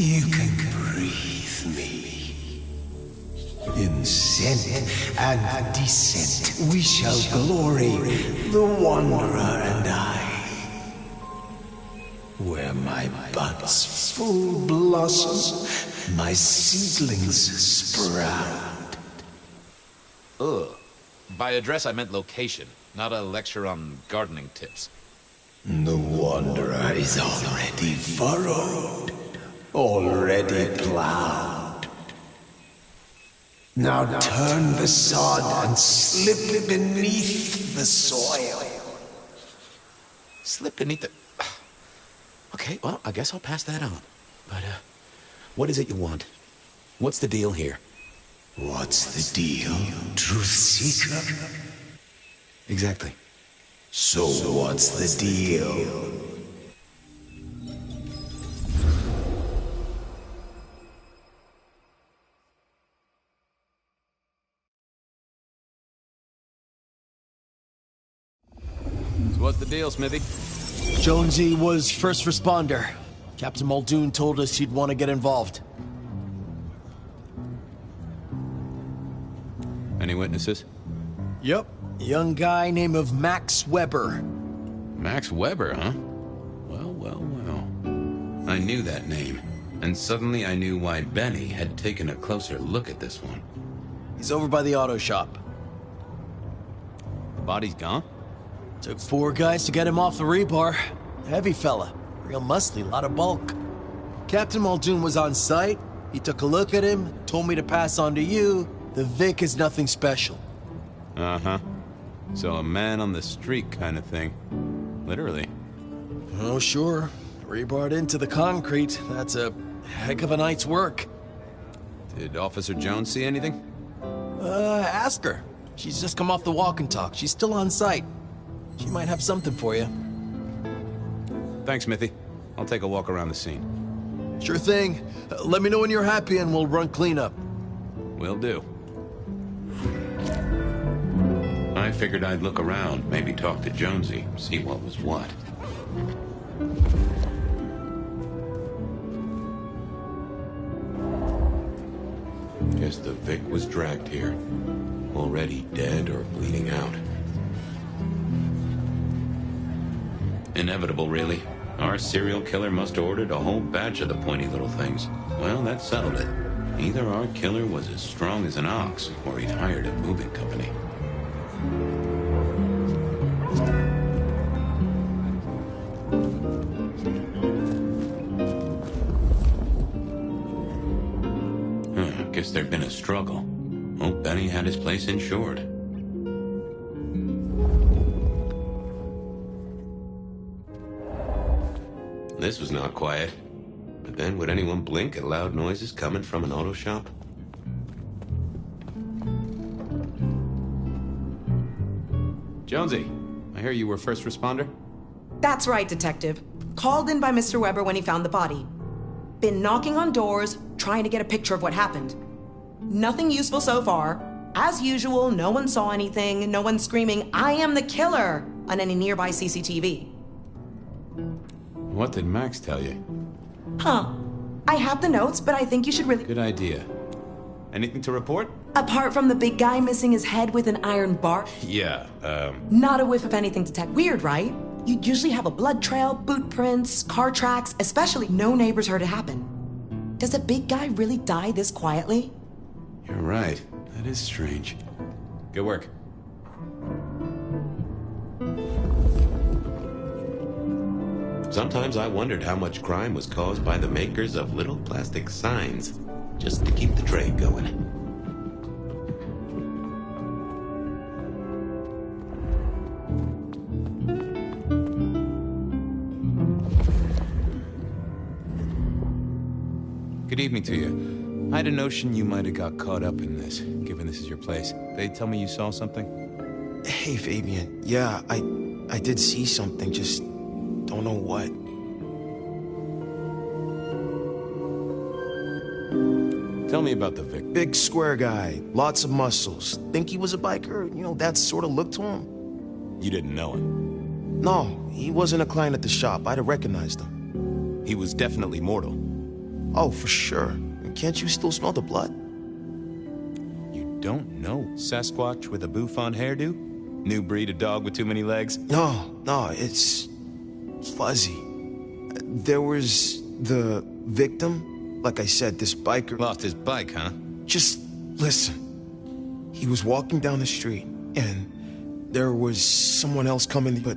You can breathe me. In scent and descent we shall glory, the Wanderer and I. Where my buds full blossom, my seedlings sprout. Ugh. By address, I meant location, not a lecture on gardening tips. The Wanderer is already furrowed, already plowed. Now turn the sod and slip beneath the soil. Slip beneath the... Okay, well, I guess I'll pass that on. But, what is it you want? What's the deal here? What's the deal, truth seeker? Exactly. So what's the deal? So what's the deal, Smithy? Jonesy was first responder. Captain Muldoon told us he'd want to get involved. Any witnesses? Yep. A young guy named of Max Weber. Max Weber, huh? Well, well, well. I knew that name, and suddenly I knew why Benny had taken a closer look at this one. He's over by the auto shop. The body's gone? Took 4 guys to get him off the rebar. Heavy fella. Real muscly, lot of bulk. Captain Muldoon was on site. He took a look at him, told me to pass on to you. The Vic is nothing special. Uh-huh. So a man on the street kind of thing. Literally. Oh, sure. Rebarred into the concrete. That's a heck of a night's work. Did Officer Jones see anything? Ask her. She's just come off the walk and talk. She's still on site. She might have something for you. Thanks, Smithy. I'll take a walk around the scene. Sure thing. Let me know when you're happy and we'll run cleanup. Will do. I figured I'd look around, maybe talk to Jonesy, see what was what. Guess the Vic was dragged here. Already dead or bleeding out. Inevitable, really. Our serial killer must have ordered a whole batch of the pointy little things. Well, that settled it. Either our killer was as strong as an ox, or he'd hired a moving company. Guess there'd been a struggle. Oh, Benny had his place insured. This was not quiet. But then, would anyone blink at loud noises coming from an auto shop? Jonesy, I hear you were first responder? That's right, Detective. Called in by Mr. Weber when he found the body. Been knocking on doors, trying to get a picture of what happened. Nothing useful so far. As usual, no one saw anything, no one screaming, "I am the killer!" on any nearby CCTV. What did Max tell you? Huh. I have the notes, but I think you should really... Good idea. Anything to report? Apart from the big guy missing his head with an iron bar... Yeah, Not a whiff of anything to detect. Weird, right? You'd usually have a blood trail, boot prints, car tracks, especially no neighbors heard it happen. Does a big guy really die this quietly? You're right. That is strange. Good work. Sometimes I wondered how much crime was caused by the makers of little plastic signs, just to keep the trade going. Good evening to you. I had a notion you might have got caught up in this, given this is your place. They tell me you saw something? Hey, Fabian. Yeah, I did see something, just don't know what. Tell me about the Vic. Big square guy, lots of muscles. Think he was a biker? You know, that sort of look to him. You didn't know him? No, he wasn't a client at the shop. I'd have recognized him. He was definitely mortal. Oh, for sure. Can't you still smell the blood? You don't know Sasquatch with a bouffant hairdo? New breed of dog with too many legs? No, it's fuzzy. There was the victim, like I said, this biker. Lost his bike, huh? Just listen. He was walking down the street, and there was someone else coming, but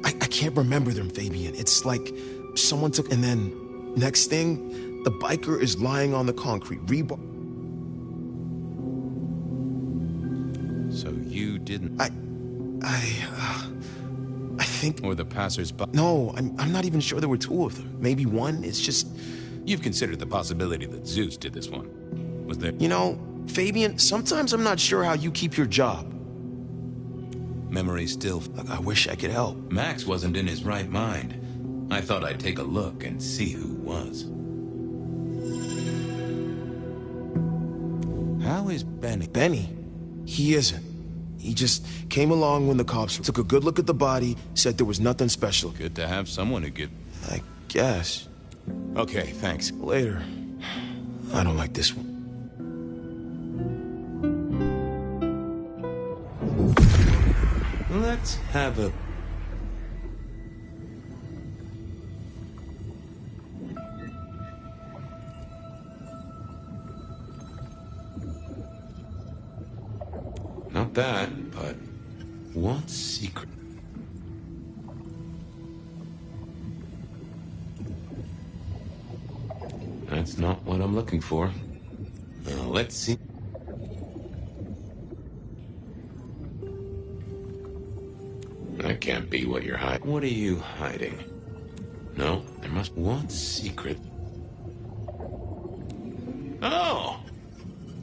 I can't remember them, Fabian. It's like someone took, and then next thing, the biker is lying on the concrete, rebar. So you didn't... I think... Or the passers-by... No, I'm not even sure there were two of them. Maybe one. It's just... You've considered the possibility that Zeus did this one. Was there... You know, Fabian, sometimes I'm not sure how you keep your job. Memory still... Look, I wish I could help. Max wasn't in his right mind. I thought I'd take a look and see who was. How is Benny? Benny? He isn't. He just came along when the cops took a good look at the body, said there was nothing special. Good to have someone to give... I guess. Okay, thanks. Later. I don't like this one. Let's have a... Not that, but what's secret? That's not what I'm looking for. Now, let's see. That can't be what you're hiding. What are you hiding? No, there must... What's secret? Oh!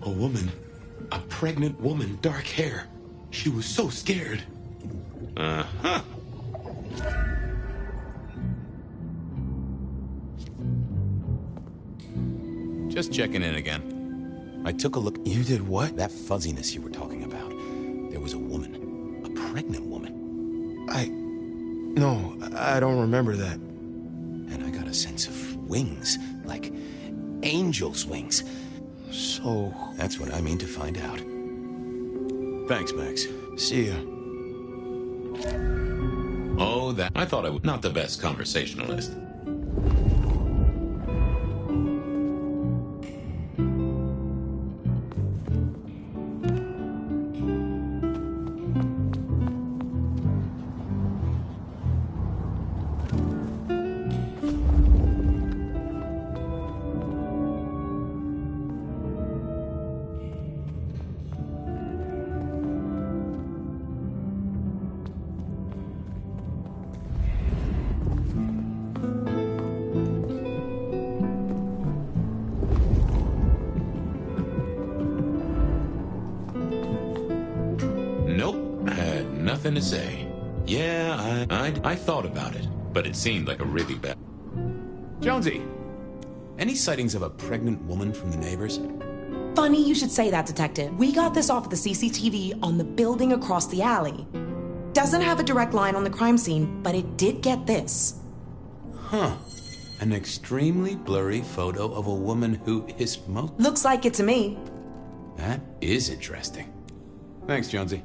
A woman. A pregnant woman, dark hair. She was so scared. Uh-huh. Just checking in again. I took a look. You did what? That fuzziness you were talking about. There was a woman. A pregnant woman. No, I don't remember that. And I got a sense of wings. Like angels' wings. So... That's what I mean to find out. Thanks, Max. See ya. Oh, that... I thought I was not the best conversationalist. Nope, had nothing to say. Yeah, I thought about it, but it seemed like a really bad... Jonesy, any sightings of a pregnant woman from the neighbors? Funny you should say that, Detective. We got this off of the CCTV on the building across the alley. Doesn't have a direct line on the crime scene, but it did get this. Huh. An extremely blurry photo of a woman who is Looks like it to me. That is interesting. Thanks, Jonesy.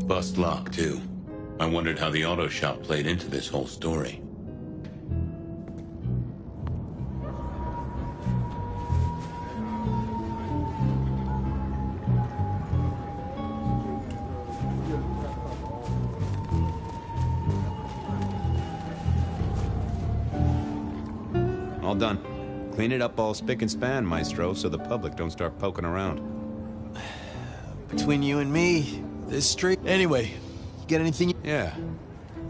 Bust lock, too. I wondered how the auto shop played into this whole story. All done. Clean it up all spick and span, Maestro, so the public don't start poking around. Between you and me, this street... Anyway, Get anything? Yeah.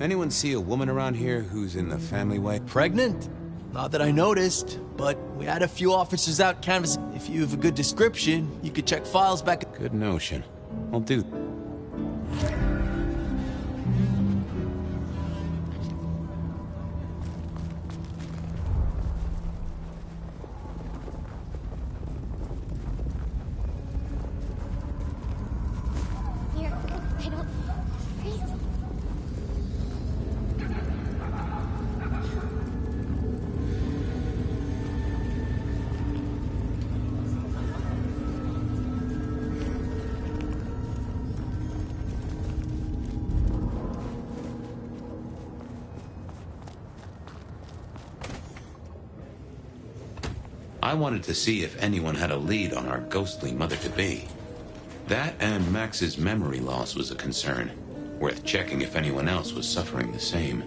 Anyone see a woman around here who's in the family way? Pregnant? Not that I noticed, but we had a few officers out canvassing. If you have a good description, you could check files back. Good notion. I'll do. Here, I don't... Crazy. I wanted to see if anyone had a lead on our ghostly mother-to-be. That and Max's memory loss was a concern, worth checking if anyone else was suffering the same.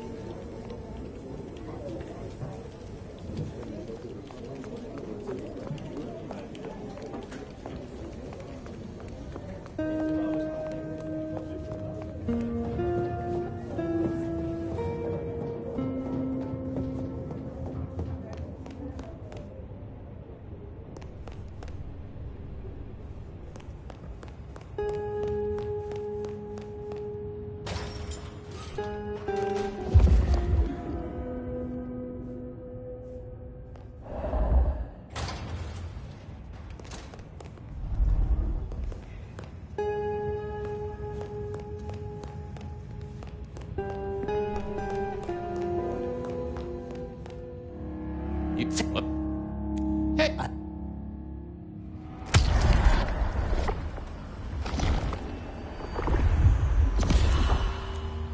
Hey!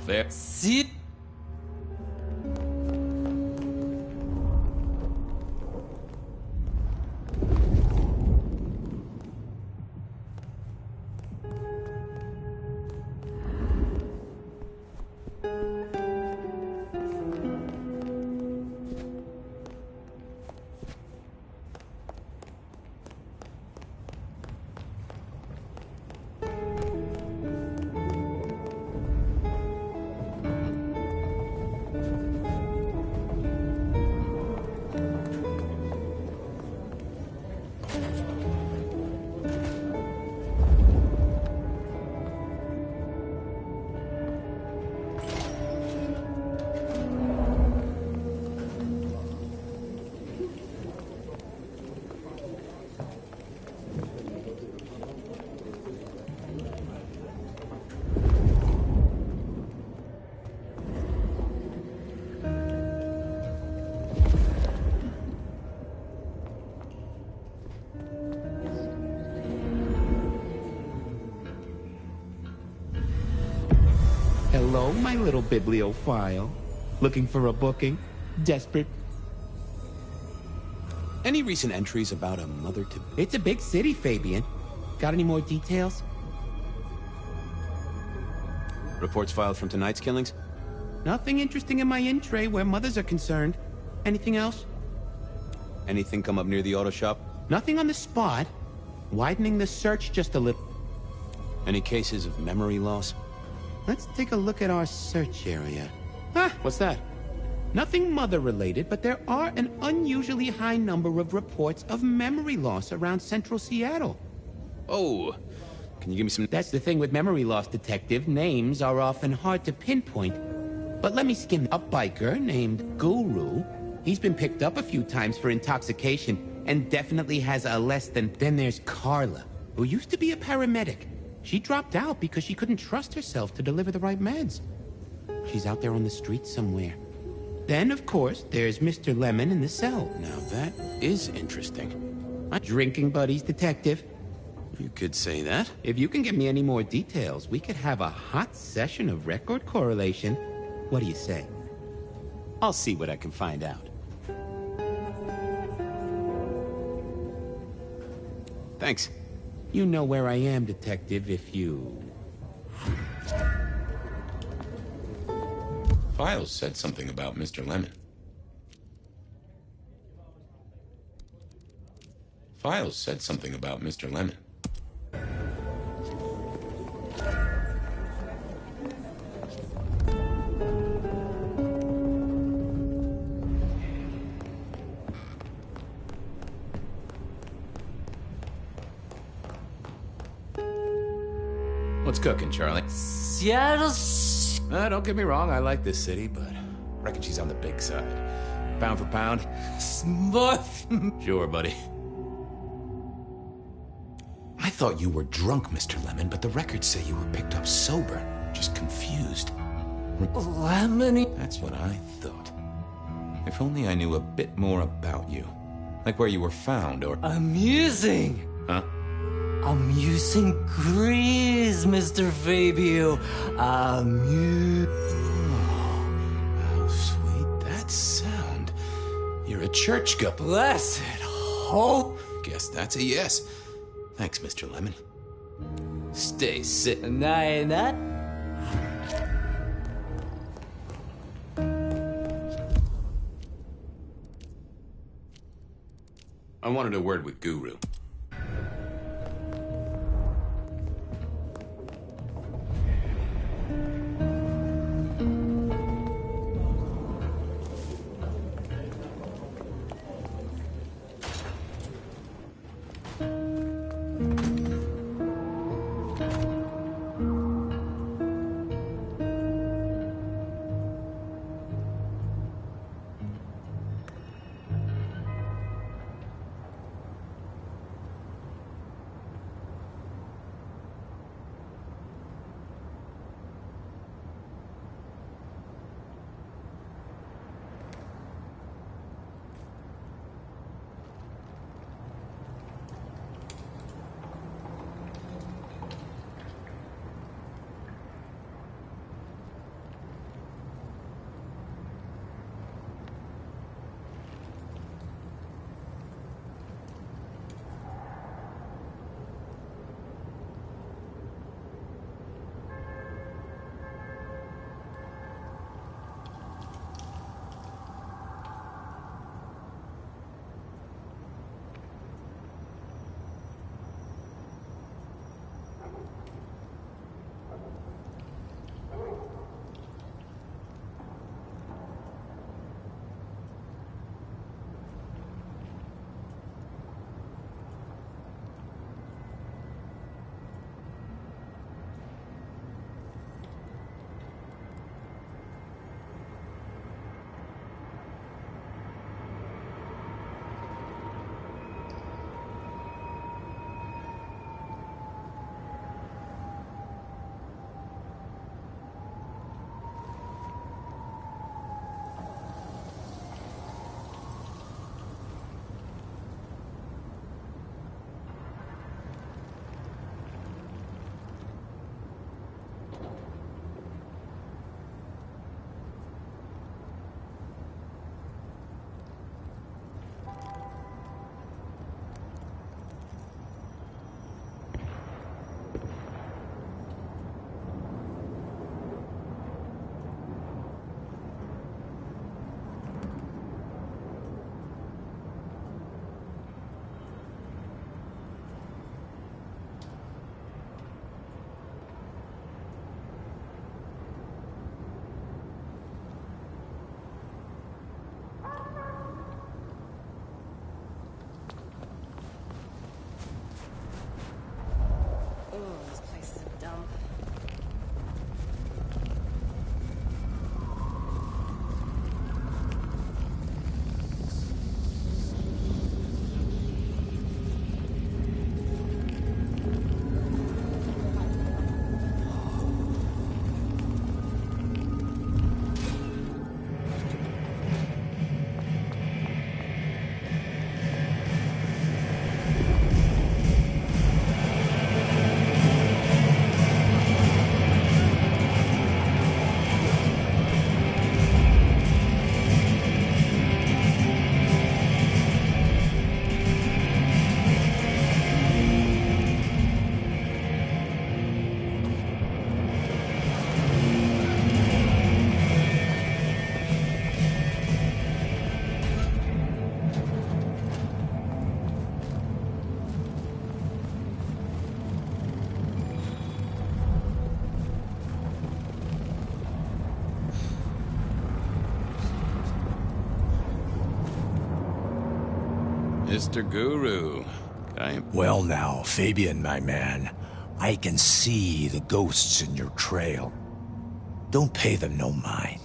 Fair. Sit. Hello, my little bibliophile. Looking for a booking? Desperate? Any recent entries about a mother-to... It's a big city, Fabian. Got any more details? Reports filed from tonight's killings? Nothing interesting in my in tray where mothers are concerned. Anything else? Anything come up near the auto shop? Nothing on the spot. Widening the search just a little. Any cases of memory loss? Let's take a look at our search area. Ah, What's that? nothing mother-related, but there are an unusually high number of reports of memory loss around central Seattle. Oh, can you give me some... That's the thing with memory loss, Detective. Names are often hard to pinpoint. But let me skim. A biker named Guru. He's been picked up a few times for intoxication and definitely has a less than... Then there's Carla, who used to be a paramedic. She dropped out because she couldn't trust herself to deliver the right meds. She's out there on the street somewhere. Then, of course, there's Mr. Lemon in the cell. Now that is interesting. My drinking buddies, Detective. You could say that. If you can give me any more details, we could have a hot session of record correlation. What do you say? I'll see what I can find out. Thanks. You know where I am, Detective, if you... Files said something about Mr. Lemon. Files said something about Mr. Lemon. What's cooking, Charlie? Seattle. Don't get me wrong, I like this city, but I reckon she's on the big side. Pound for pound? Smurf. Sure, buddy. I thought you were drunk, Mr. Lemon, but the records say you were picked up sober. Just confused. Lemony? That's what I thought. If only I knew a bit more about you. Like where you were found, or... Amusing! Huh? Amusing Grease, Mr. Fabio. Oh, how sweet that sound. You're a church gup. Blessed hope. Guess that's a yes. Thanks, Mr. Lemon. Stay sick. Night. I wanted a word with Guru. Mr. Guru. Well now, Fabian, my man. I can see the ghosts in your trail. Don't pay them no mind.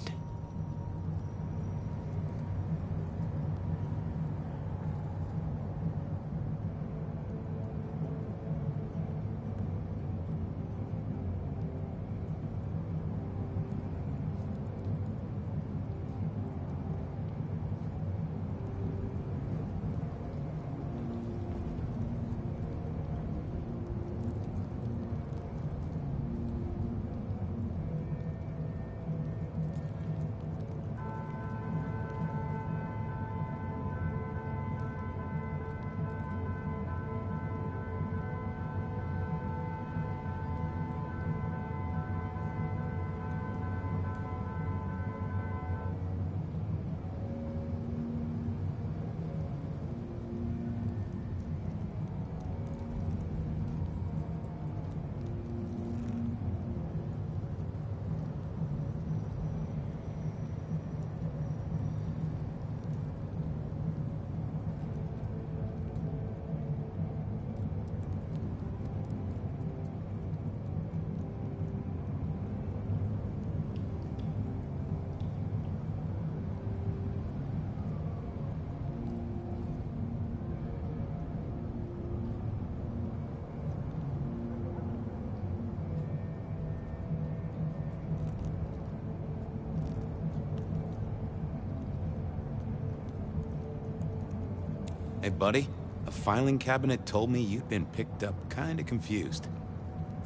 Hey, buddy. A filing cabinet told me you'd been picked up kinda confused.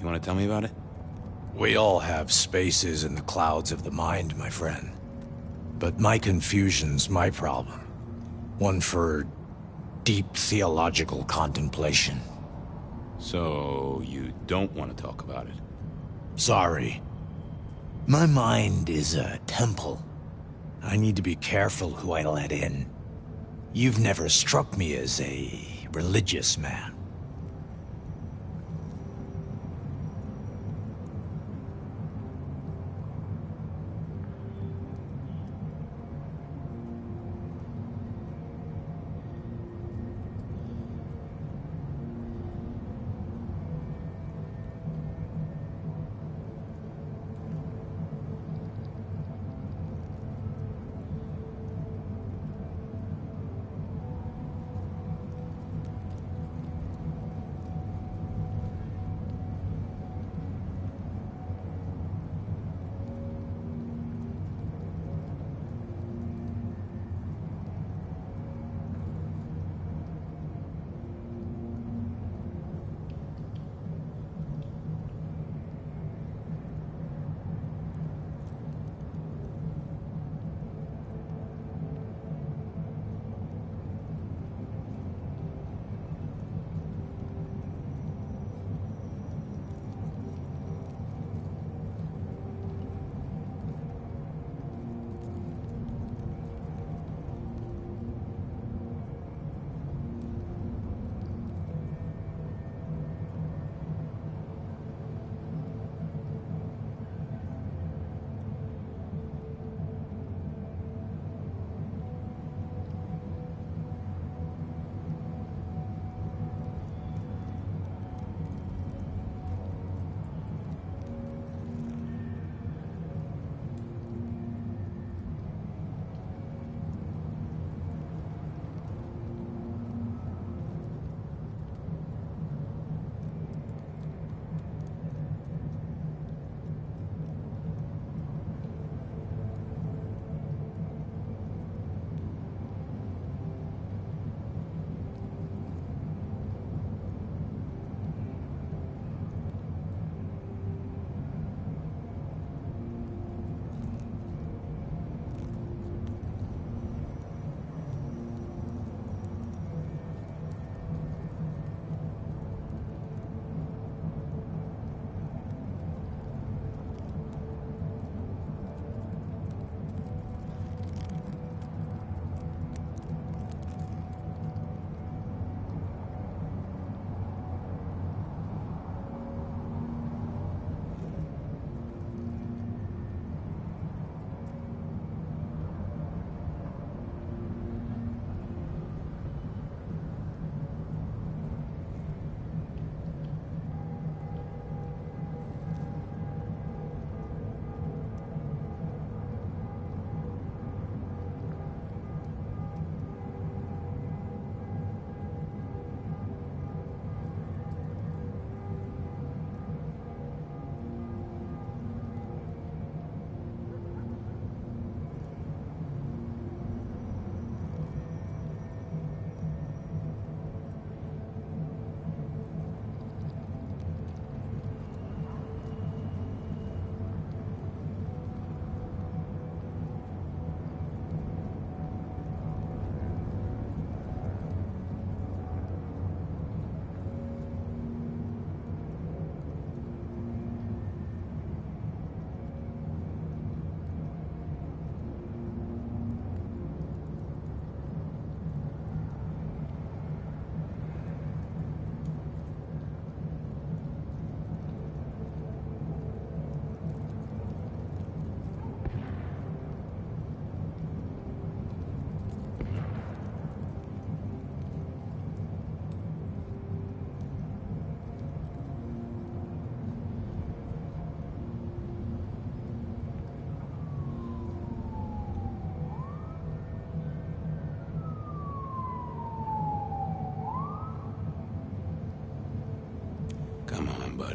You wanna tell me about it? We all have spaces in the clouds of the mind, my friend. But my confusion's my problem. One for deep theological contemplation. So, you don't want to talk about it? Sorry. My mind is a temple. I need to be careful who I let in. You've never struck me as a religious man.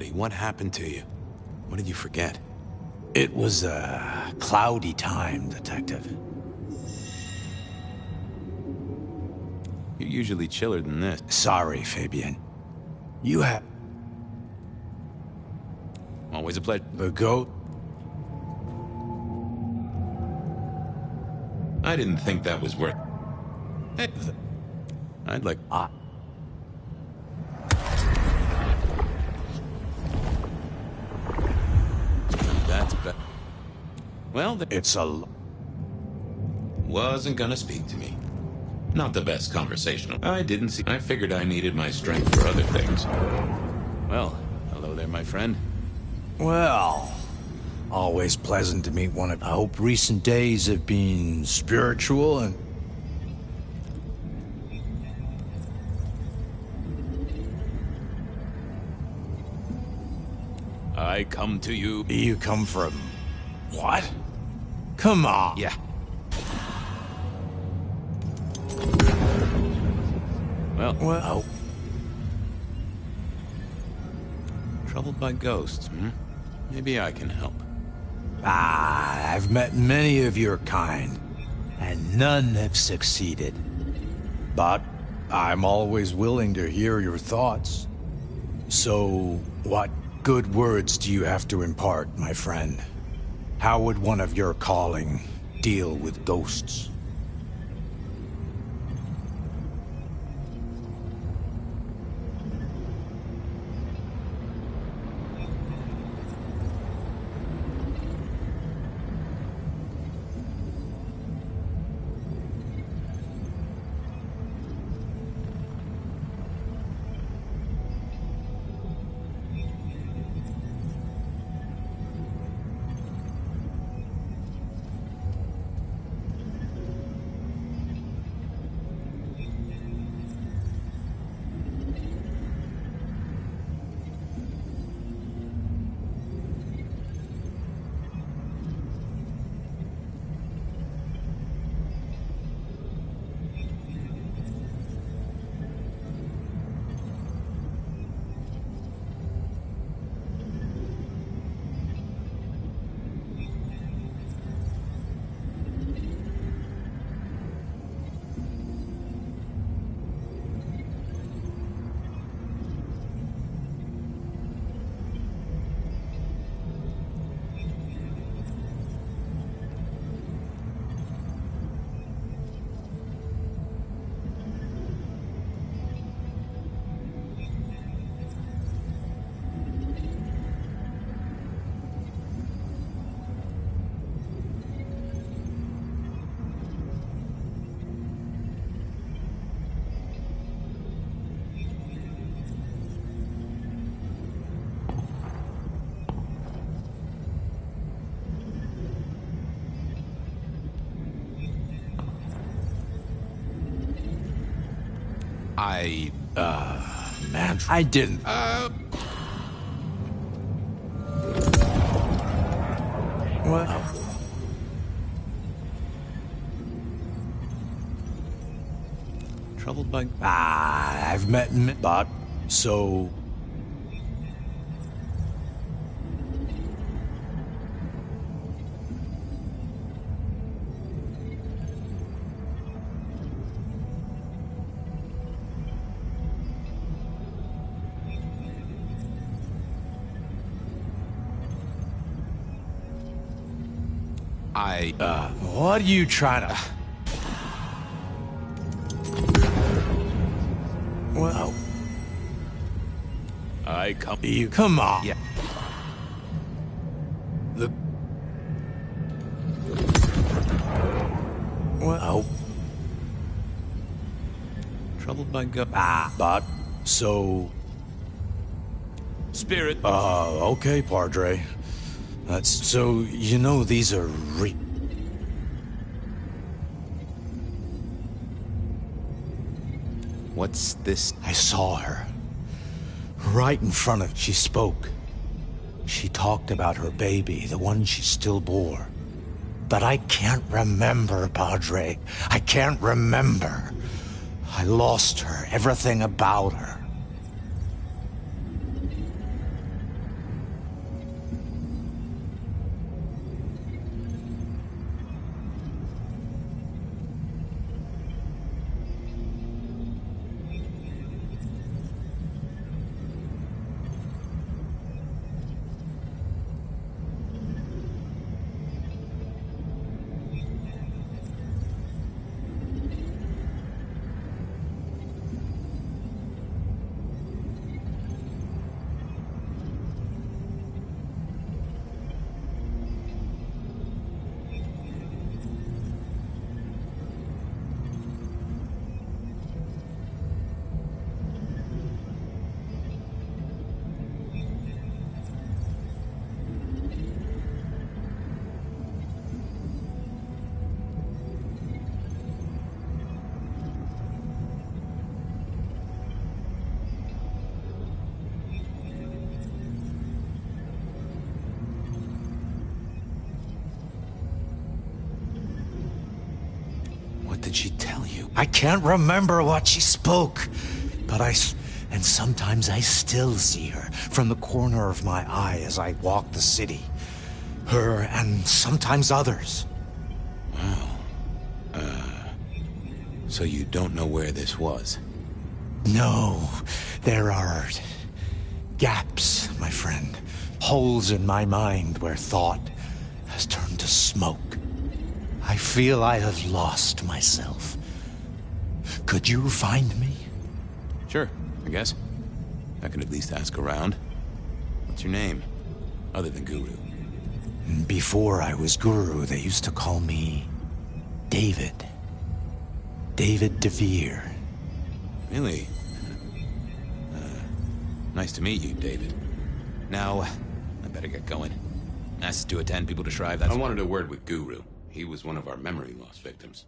buddy. What happened to you? What did you forget? It was a cloudy time, Detective. You're usually chiller than this. Sorry, Fabian. You have... Always a pleasure. The goat? I didn't think that was worth... Hey, I'd like... That's better. Well, It's a... Wasn't gonna speak to me. Not the best conversational. I didn't see... I figured I needed my strength for other things. Well, hello there, my friend. Well... Always pleasant to meet one of... I hope recent days have been spiritual and... I come to you... You come from... What? Come on. Yeah. Well, troubled by ghosts, hmm? Maybe I can help. I've met many of your kind, and none have succeeded. But I'm always willing to hear your thoughts. So, what good words do you have to impart, my friend? How would one of your calling deal with ghosts? Man, I didn't. What? Troubled by... I've met but so... what are you trying to... Well... I come... You... Come on. Yeah. The... Well... Troubled by go... but... So... Spirit. Okay, Padre. That's... So, you know these are What's this? I saw her. Right in front of... She spoke. She talked about her baby, the one she still bore. But I can't remember, Padre. I can't remember. I lost her, everything about her. What did she tell you? I can't remember what she spoke, but and sometimes I still see her from the corner of my eye as I walk the city. Her and sometimes others. Wow. So you don't know where this was? No, there are gaps, my friend. Holes in my mind where thought has turned to smoke. I feel I have lost myself. Could you find me? Sure, I guess. I can at least ask around. What's your name? Other than Guru. Before I was Guru, they used to call me David. David DeVere. Really? Nice to meet you, David. Now, I better get going. Asked to attend people to Shrive, that's... I wanted a word with Guru. He was one of our memory loss victims.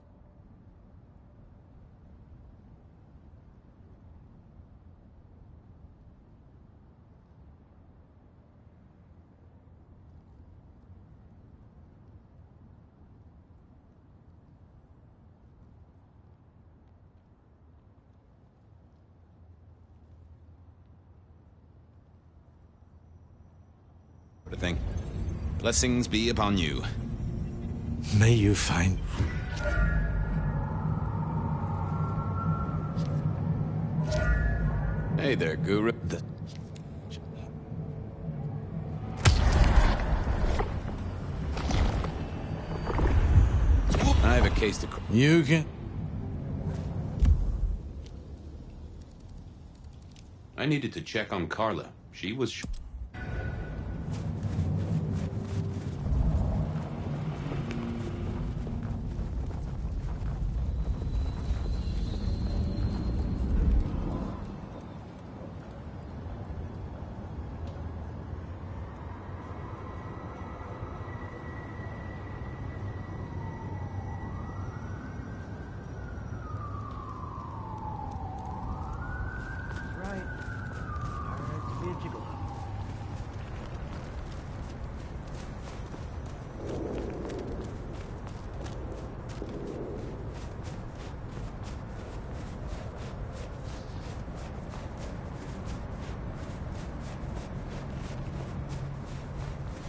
Sort of thing. Blessings be upon you. May you find... Hey there, Guru. I have a case to... You can... I needed to check on Carla. She was...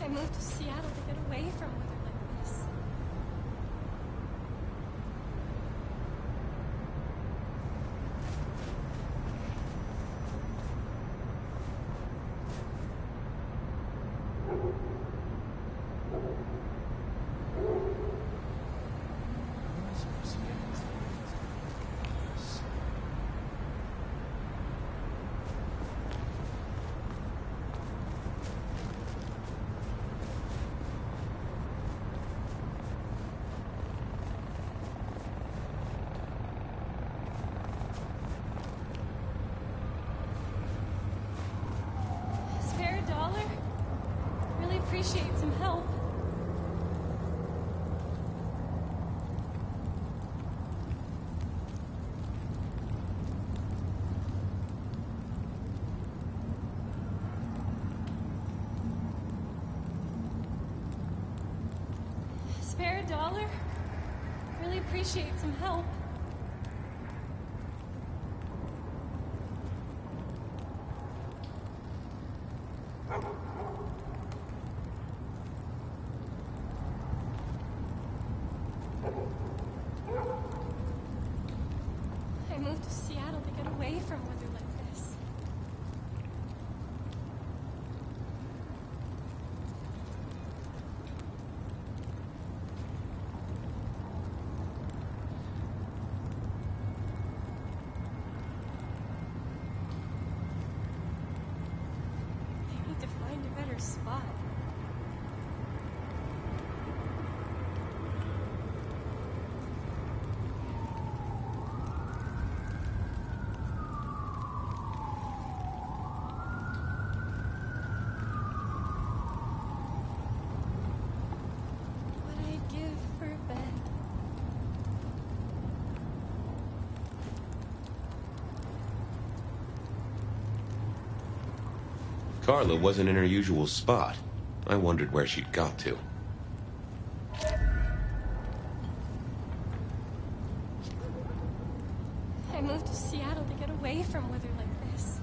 I moved to Seattle to get away from weather like this. Spare a dollar? Really appreciate some help. Spare a dollar? Really appreciate some help. I moved to Seattle to get away from weather like this. I need to find a better spot. What I'd give for a bed. Carla wasn't in her usual spot. I wondered where she'd got to. moved to Seattle to get away from weather like this.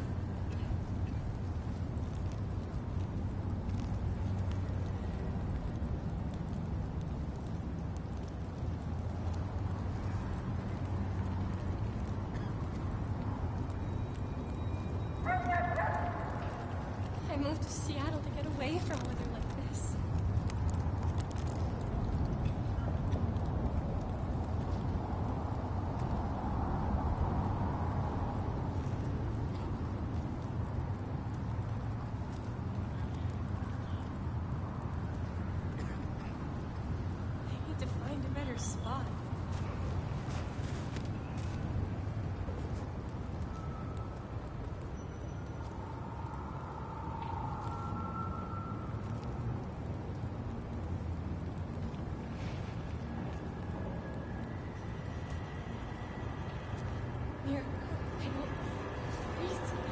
I moved to Seattle to get away from weather like this. I need to find a better spot. Miracle, I don't freeze to death.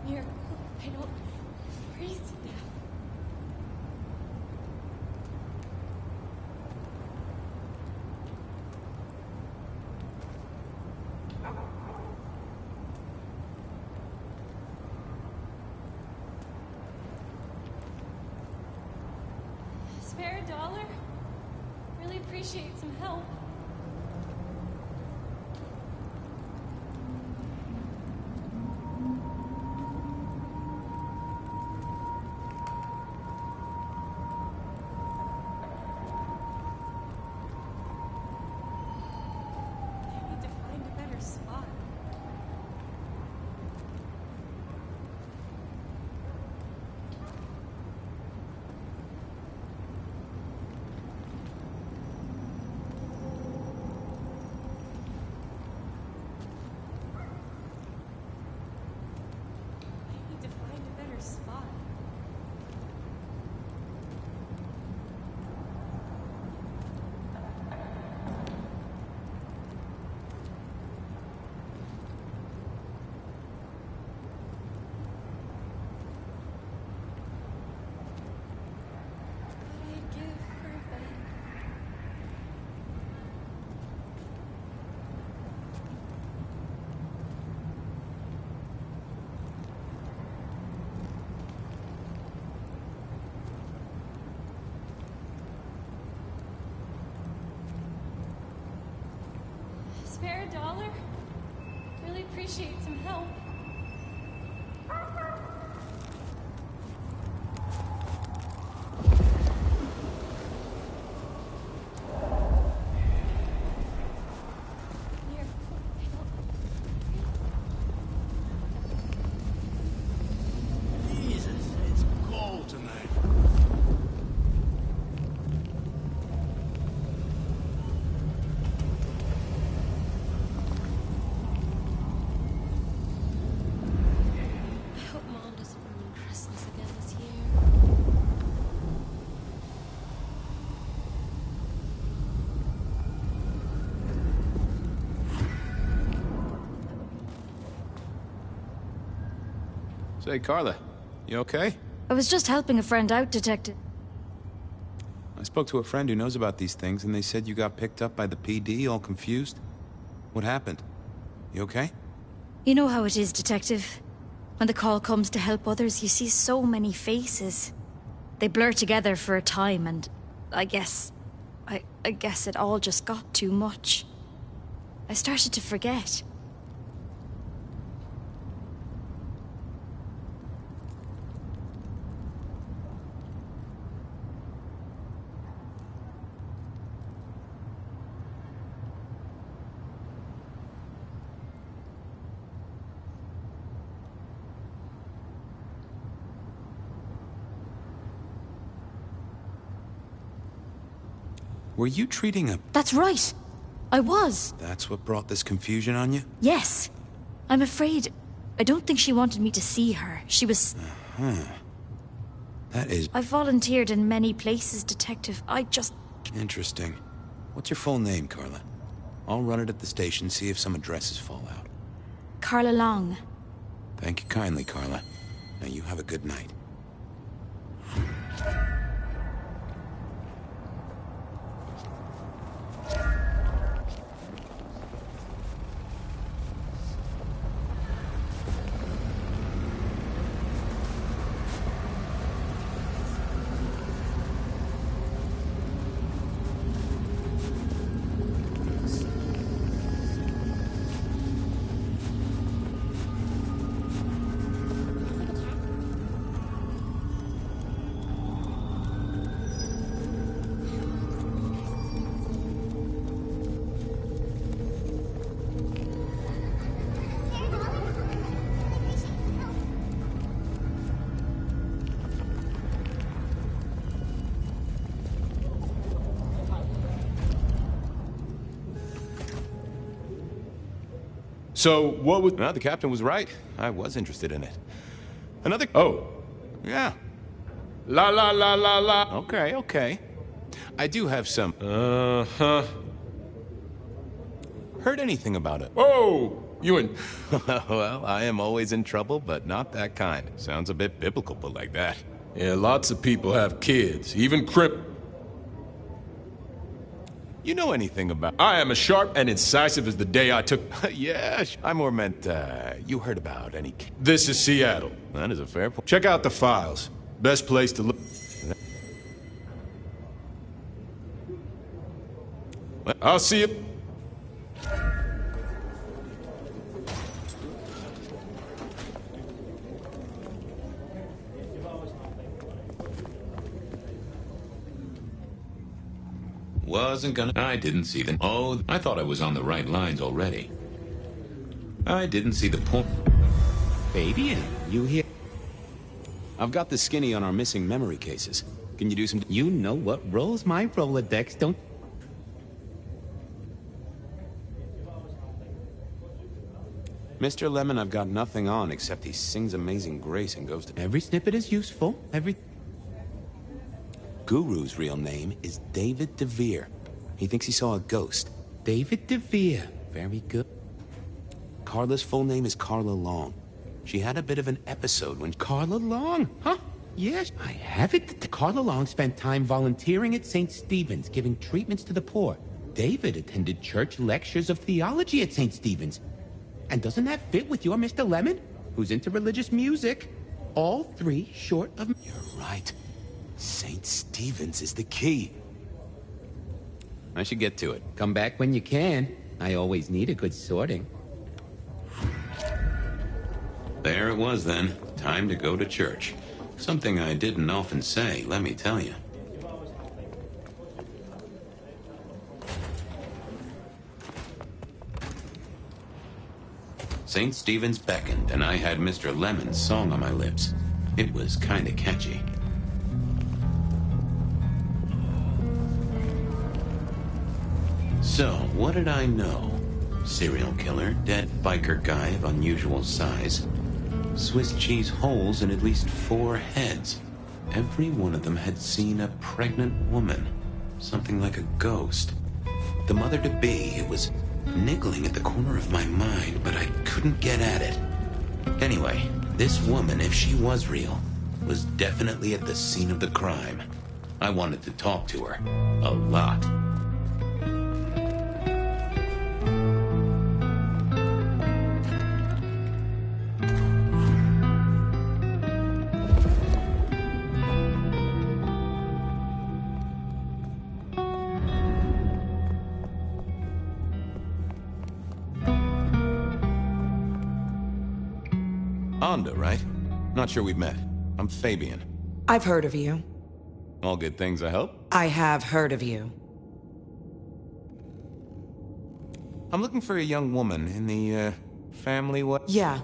Miracle, I don't freeze to death. Spare a dollar? Really appreciate some help. I need to find a better spot. I need to find a better spot. What I'd give for a bed. Spare a dollar? Really appreciate some help. Miracle, I don't Jesus, it's cold tonight. I hope Mom doesn't ruin Christmas again this year. Say, Carla, you okay? I was just helping a friend out, Detective. I spoke to a friend who knows about these things, and they said you got picked up by the PD, all confused. What happened? You okay? You know how it is, Detective. When the call comes to help others, you see so many faces. They blur together for a time, and I guess it all just got too much. I started to forget. Were you treating a... That's right. I was. That's what brought this confusion on you? Yes. I'm afraid... I don't think she wanted me to see her. She was... That is... I volunteered in many places, Detective. I just... interesting. What's your full name, Carla? I'll run it at the station, see if some addresses fall out. Carla Long. Thank you kindly, Carla. Now you have a good night. So, what was... Well, the captain was right. I was interested in it. Another... Oh. Yeah. La la la la la. Okay, okay. I do have some... Uh-huh. Heard anything about it? Whoa! You and... Well, I am always in trouble, but not that kind. Sounds a bit biblical, but like that. Yeah, lots of people have kids, even crimp... You know anything about... I am as sharp and incisive as the day I took... Yeah, I more meant, you heard about any... This is Seattle. That is a fair point. Check out the files. Best place to look... I'll see you... Wasn't gonna... I didn't see the... Oh, I thought I was on the right lines already. I didn't see the point. Baby, you here? I've got the skinny on our missing memory cases. Can you do some... You know what rolls my Rolodex, don't... Mr. Lemon, I've got nothing on except he sings Amazing Grace and goes to... Every snippet is useful. Guru's real name is David DeVere. He thinks he saw a ghost. David DeVere. Very good. Carla's full name is Carla Long. She had a bit of an episode when... Carla Long, huh? Yes, I have it. Carla Long spent time volunteering at St. Stephen's, giving treatments to the poor. David attended church lectures of theology at St. Stephen's. And doesn't that fit with your Mr. Lemon, who's into religious music? All three short of... You're right. St. Stephen's is the key. I should get to it. Come back when you can. I always need a good sorting. There it was then. Time to go to church. Something I didn't often say, let me tell you. St. Stephen's beckoned, and I had Mr. Lemon's song on my lips. It was kinda catchy. So, what did I know? Serial killer, dead biker guy of unusual size. Swiss cheese holes in at least 4 heads. Every one of them had seen a pregnant woman. Something like a ghost. The mother-to-be, it was niggling at the corner of my mind, but I couldn't get at it. Anyway, this woman, if she was real, was definitely at the scene of the crime. I wanted to talk to her. A lot. Onda, right? Not sure we've met. I'm Fabian. I've heard of you. All good things, I hope? I have heard of you. I'm looking for a young woman in the, family what? Yeah.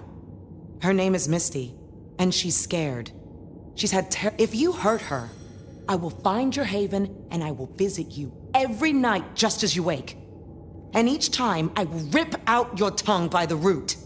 Her name is Misty, and she's scared. She's had if you hurt her, I will find your haven and I will visit you every night just as you wake. And each time I will rip out your tongue by the root.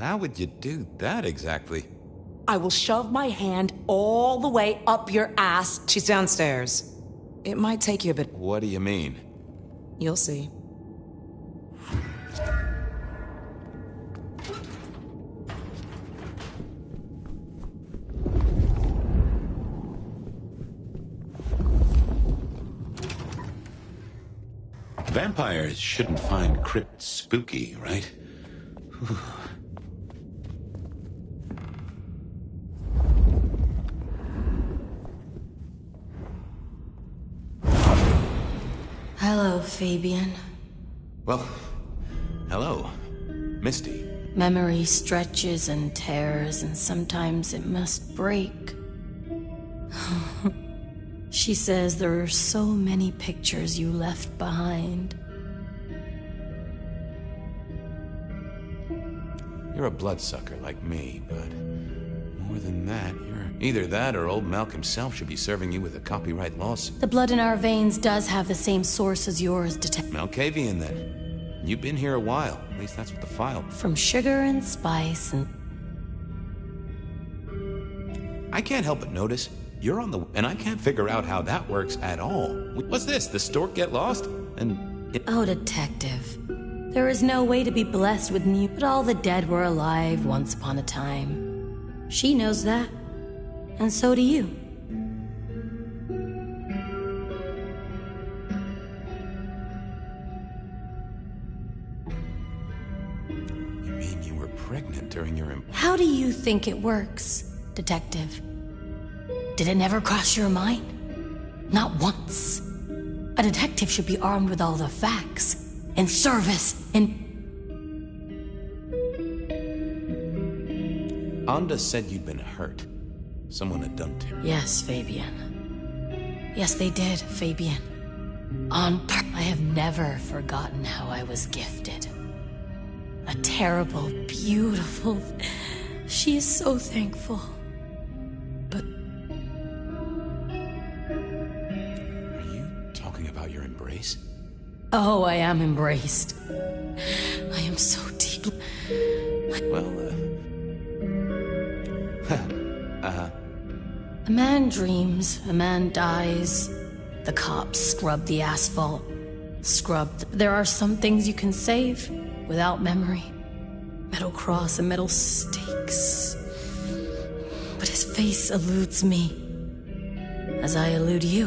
How would you do that exactly? I will shove my hand all the way up your ass. She's downstairs. It might take you a bit. What do you mean? You'll see. Vampires shouldn't find crypts spooky, right? Whew. Hello, Fabian. Well, hello, Misty. Memory stretches and tears, and sometimes it must break. She says there are so many pictures you left behind. You're a bloodsucker like me, but more than that, you're either that or old Malk himself should be serving you with a copyright lawsuit. The blood in our veins does have the same source as yours, Detective. Malkavian, then. You've been here a while. At least that's what the file. From sugar and spice and... I can't help but notice you're on the... And I can't figure out how that works at all. What's this? The stork get lost? And... Oh, Detective. There is no way to be blessed with new... But all the dead were alive once upon a time. She knows that. And so do you. You mean you were pregnant during your... How do you think it works, Detective? Did it never cross your mind? Not once. A detective should be armed with all the facts. In service, in... Anda said you'd been hurt. Someone had done to you. Yes, Fabian. Yes, they did, Fabian. I have never forgotten how I was gifted. A terrible, beautiful... She is so thankful. But... Are you talking about your embrace? Oh, I am embraced. I am so deep... Well, A man dreams, a man dies. The cops scrub the asphalt. There are some things you can save without memory. Metal cross and metal stakes. But his face eludes me, as I elude you.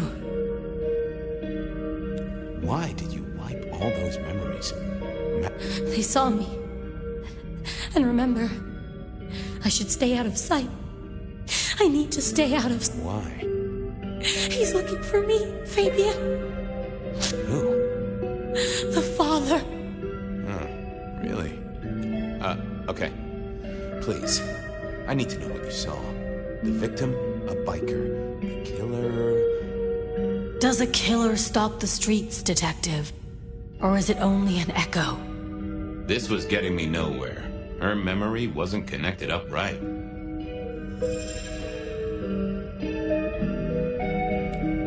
Why did you wipe all those memories? They saw me. And remember, I should stay out of sight. I need to stay out of... Why? He's looking for me, Fabian. Who? The father. Really? Okay. Please. I need to know what you saw. The victim, a biker, the killer... Does a killer stalk the streets, Detective? Or is it only an echo? This was getting me nowhere. Her memory wasn't connected up right.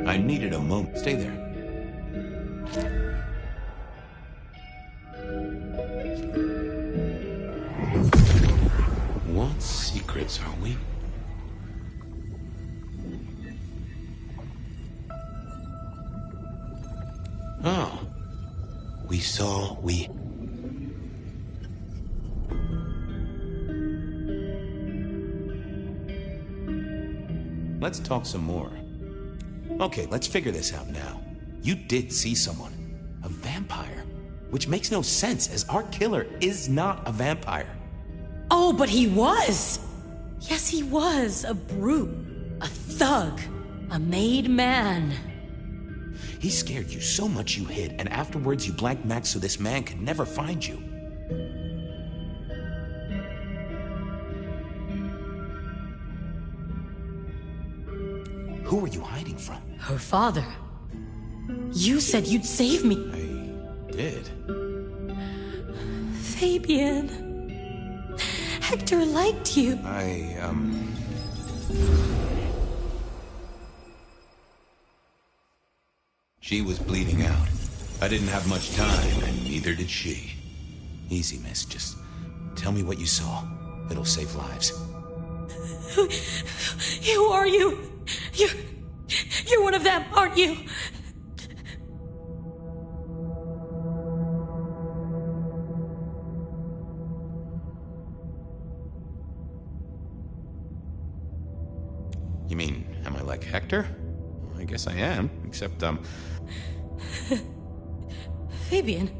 I needed a moment. Stay there. What secrets are we? Oh. We... Let's talk some more. Okay, let's figure this out now. You did see someone. A vampire. Which makes no sense, as our killer is not a vampire. Oh, but he was! Yes, he was. A brute. A thug. A made man. He scared you so much you hid, and afterwards you blanked Max so this man could never find you. Who were you hiding from? Her father. You said you'd save me. I did. Fabian. Hector liked you. She was bleeding out. I didn't have much time, and neither did she. Easy, miss. Just tell me what you saw. It'll save lives. Who are you? You're one of them, aren't you? You mean, am I like Hector? Well, I guess I am, except, Fabian.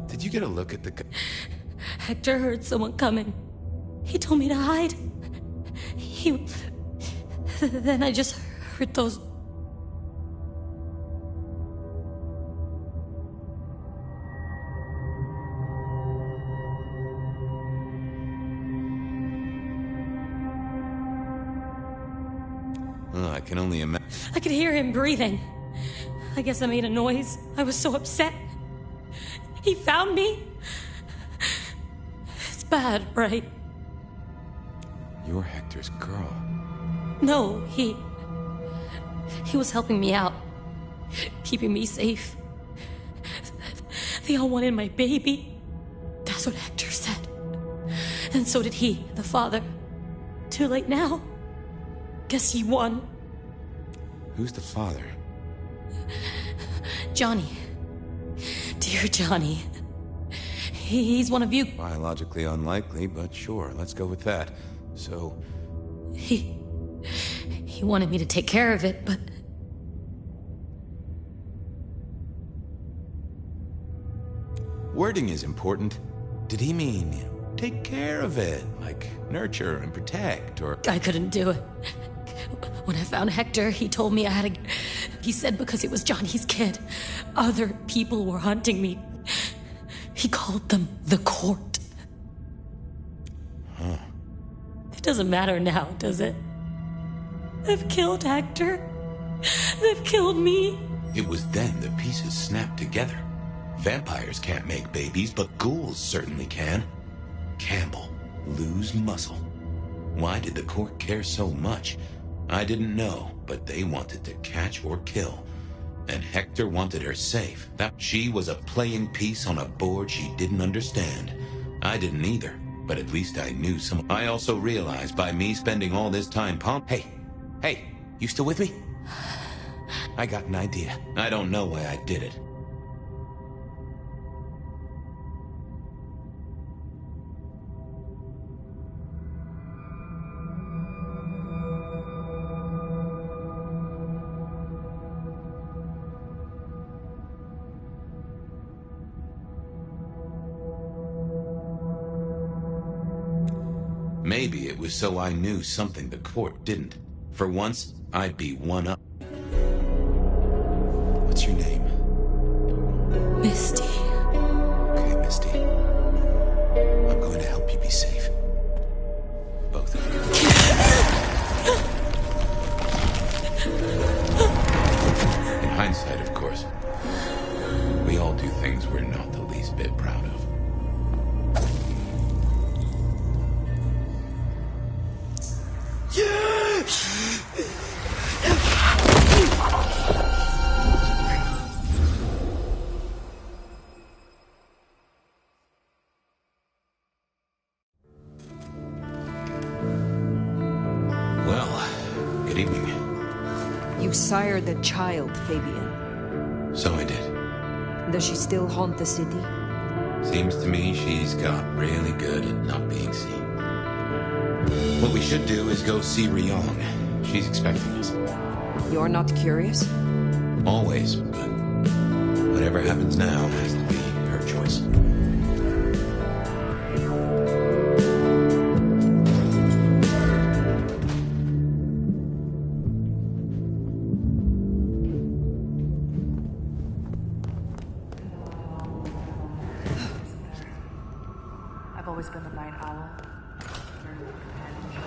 Did you get a look at the... Hector heard someone coming. He told me to hide. Then I just heard those... Oh, I can only imagine. I could hear him breathing. I guess I made a noise. I was so upset. He found me. It's bad, right? You're Hector's girl. No, he was helping me out. Keeping me safe. They all wanted my baby. That's what Hector said. And so did he, the father. Too late now. Guess he won. Who's the father? Johnny. Dear Johnny. He's one of you. Biologically unlikely, but sure, let's go with that. So... He wanted me to take care of it, but... Wording is important. Did he mean, take care of it? Like, nurture and protect, or... I couldn't do it. When I found Hector, he told me I had to... He said because it was Johnny's kid. Other people were hunting me. He called them the court. Huh. It doesn't matter now, does it? They've killed Hector. They've killed me. It was then the pieces snapped together. Vampires can't make babies, but ghouls certainly can. Campbell, lose muscle. Why did the court care so much? I didn't know, but they wanted to catch or kill. And Hector wanted her safe. That she was a playing piece on a board she didn't understand. I didn't either, but at least I knew some. I also realized by me spending all this time Hey, you still with me? I got an idea. I don't know why I did it. Maybe it was so I knew something the court didn't. For once, I'd be one up. What's your name? Misty. Okay, Misty. I'm going to help you be safe. Both of you. In hindsight, of course. We all do things we're not the least bit proud of. Well, good evening. You sired the child, Fabian. So I did. Does she still haunt the city? Seems to me she's got really good at not being seen. What we should do is go see Ryong. She's expecting us. You're not curious? Always, but whatever happens now has to be her choice. always been the night owl? Your companionship?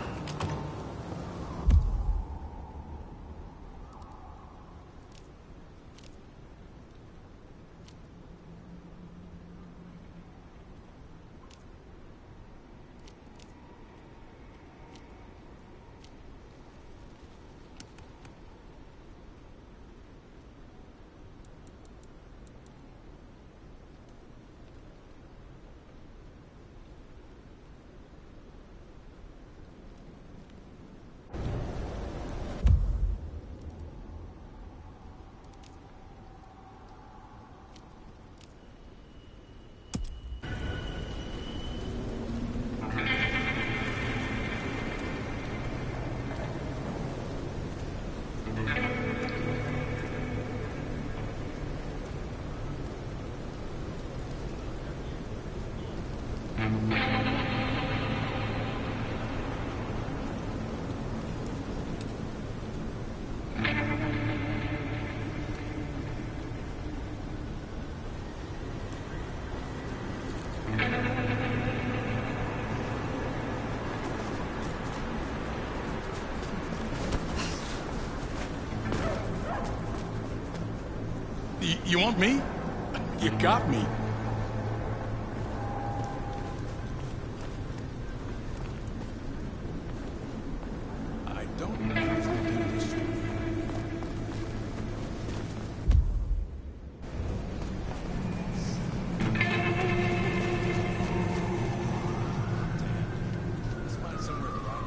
You want me? You got me. I don't know if I can do this. Let's find somewhere to ride.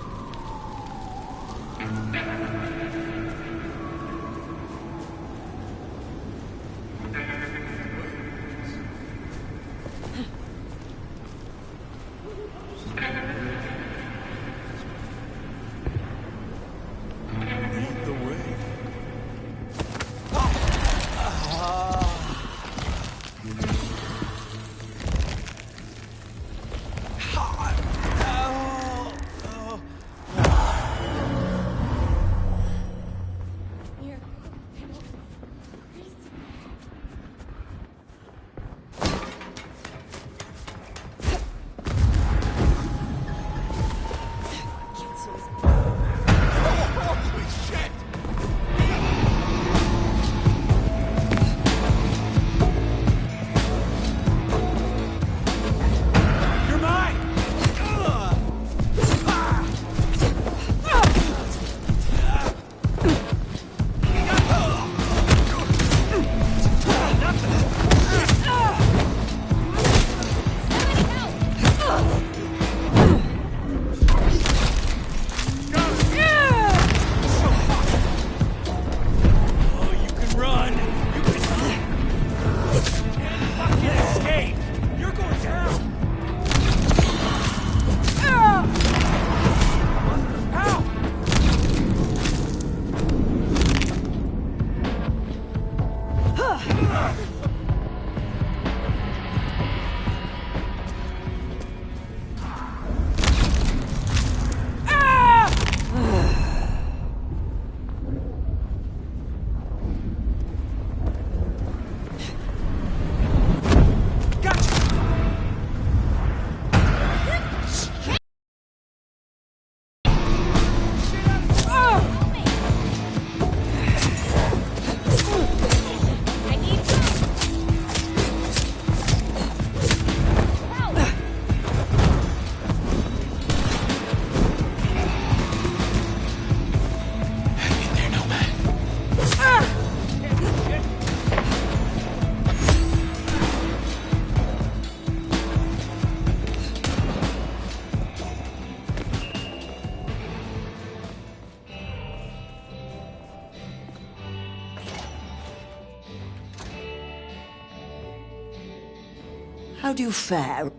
How do you fare?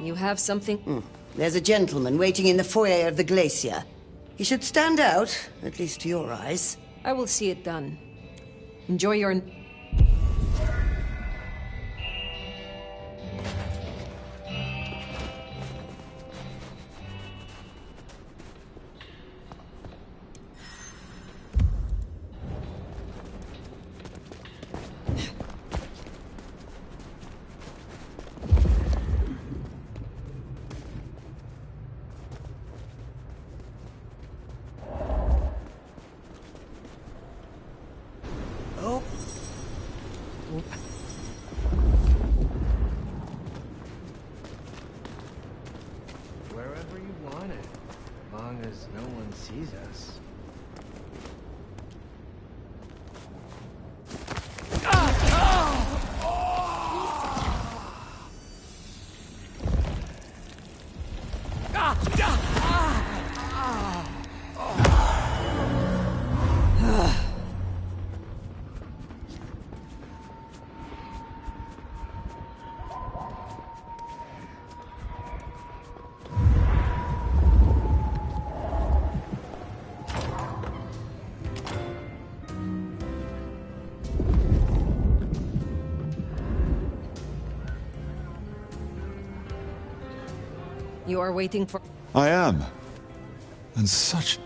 You have something? There's a gentleman waiting in the foyer of the glacier. He should stand out, at least to your eyes. I will see it done. Enjoy your... You are waiting for... I am. And such...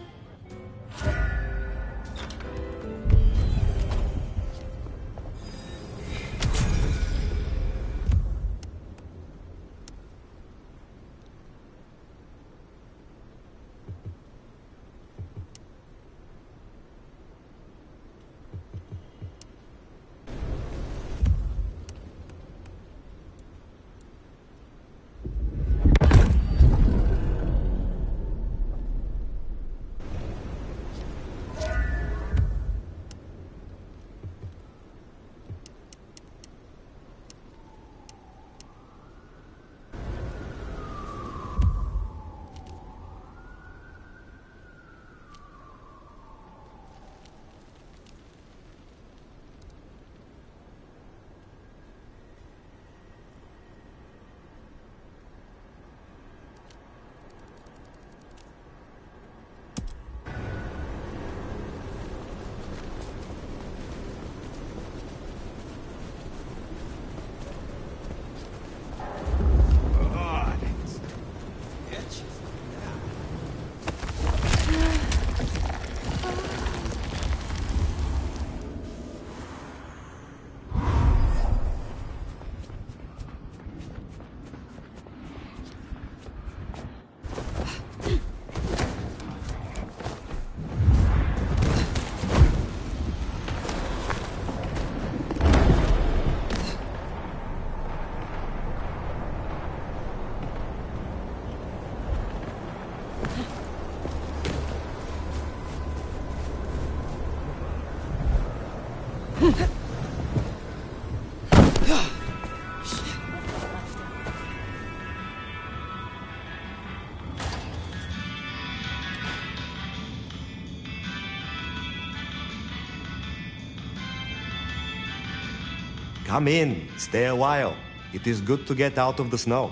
Come in, stay a while. It is good to get out of the snow.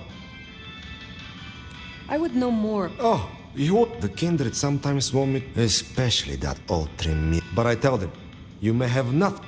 I would know more. Oh, the kindred sometimes want me, especially that old trim meat. But I tell them, you may have nothing.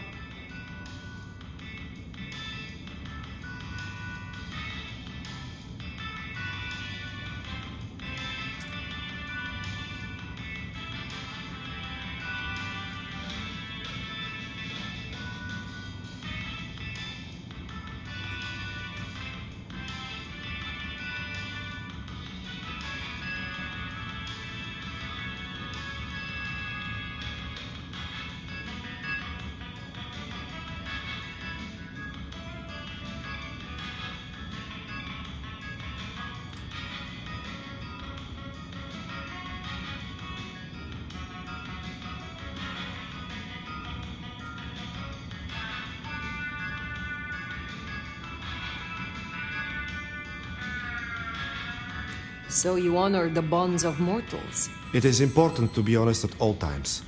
So you honor the bonds of mortals. It is important to be honest at all times.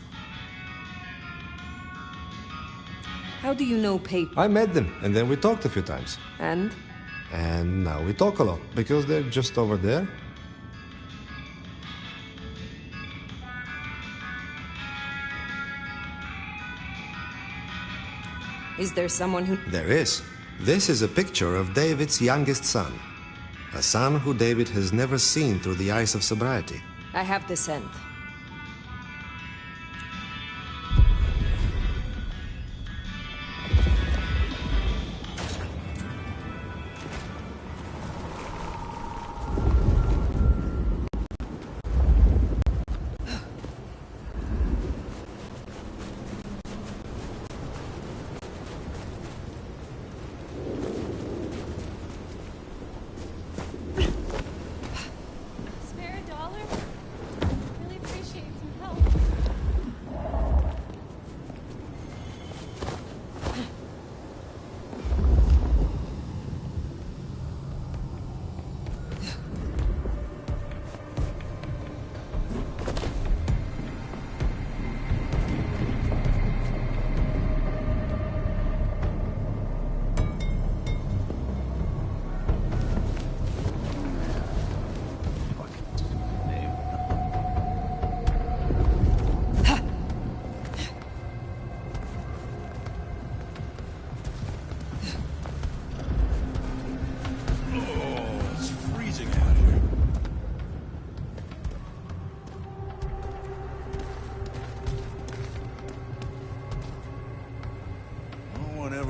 How do you know paper? I met them, and then we talked a few times. And? And now we talk a lot, because they're just over there. Is there someone who... There is. This is a picture of David's youngest son. A son who David has never seen through the eyes of sobriety. I have the scent.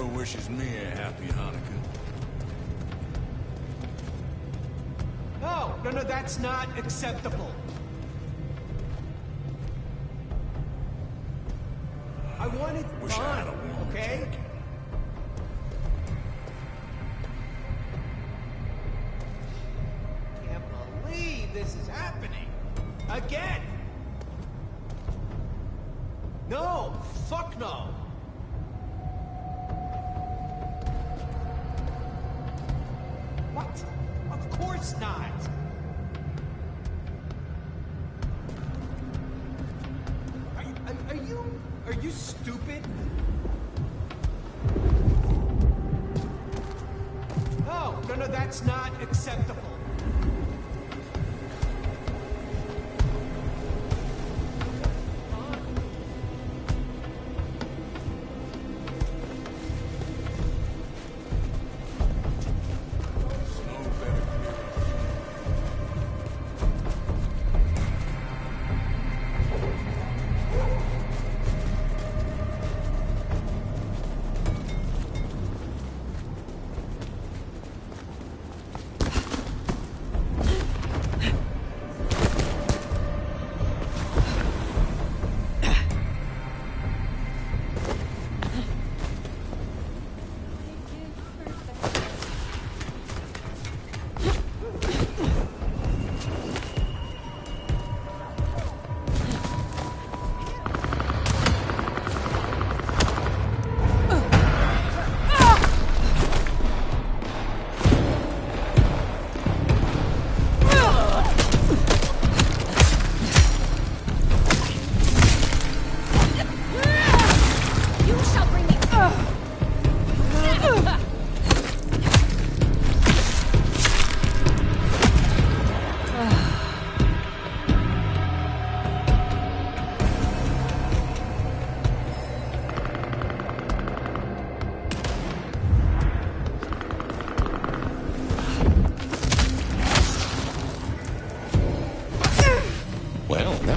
never wishes me a happy Hanukkah. No, that's not acceptable. I want it done, okay? Can't believe this is happening. Again! No! Fuck no! What? Of course not! Are you stupid? No, that's not acceptable.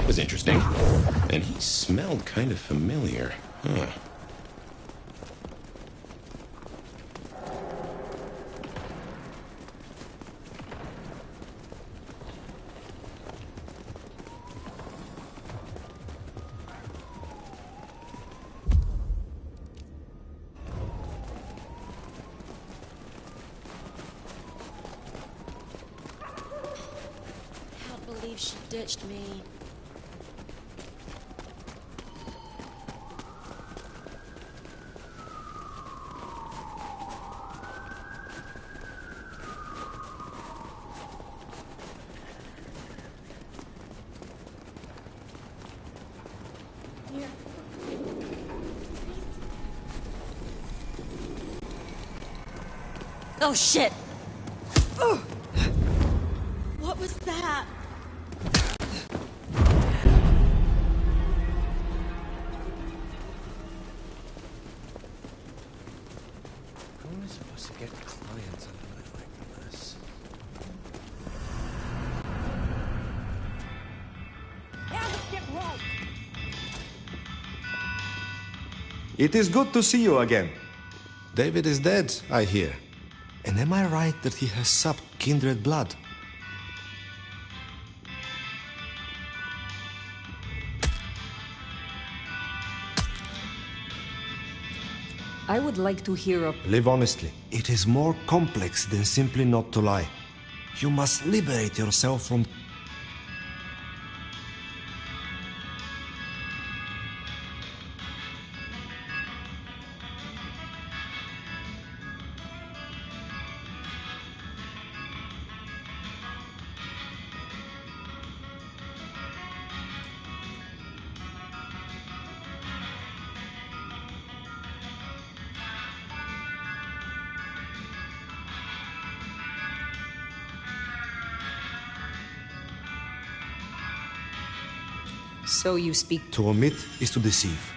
Was interesting. And he smelled kind of familiar. Huh. Can't believe she ditched me. Oh shit! Ugh. What was that? How am I supposed to get clients out of it like this? It is good to see you again. David is dead, I hear. And am I right that he has supped kindred blood? I would like to hear of... Live honestly. It is more complex than simply not to lie. You must liberate yourself from... So you speak... To omit is to deceive.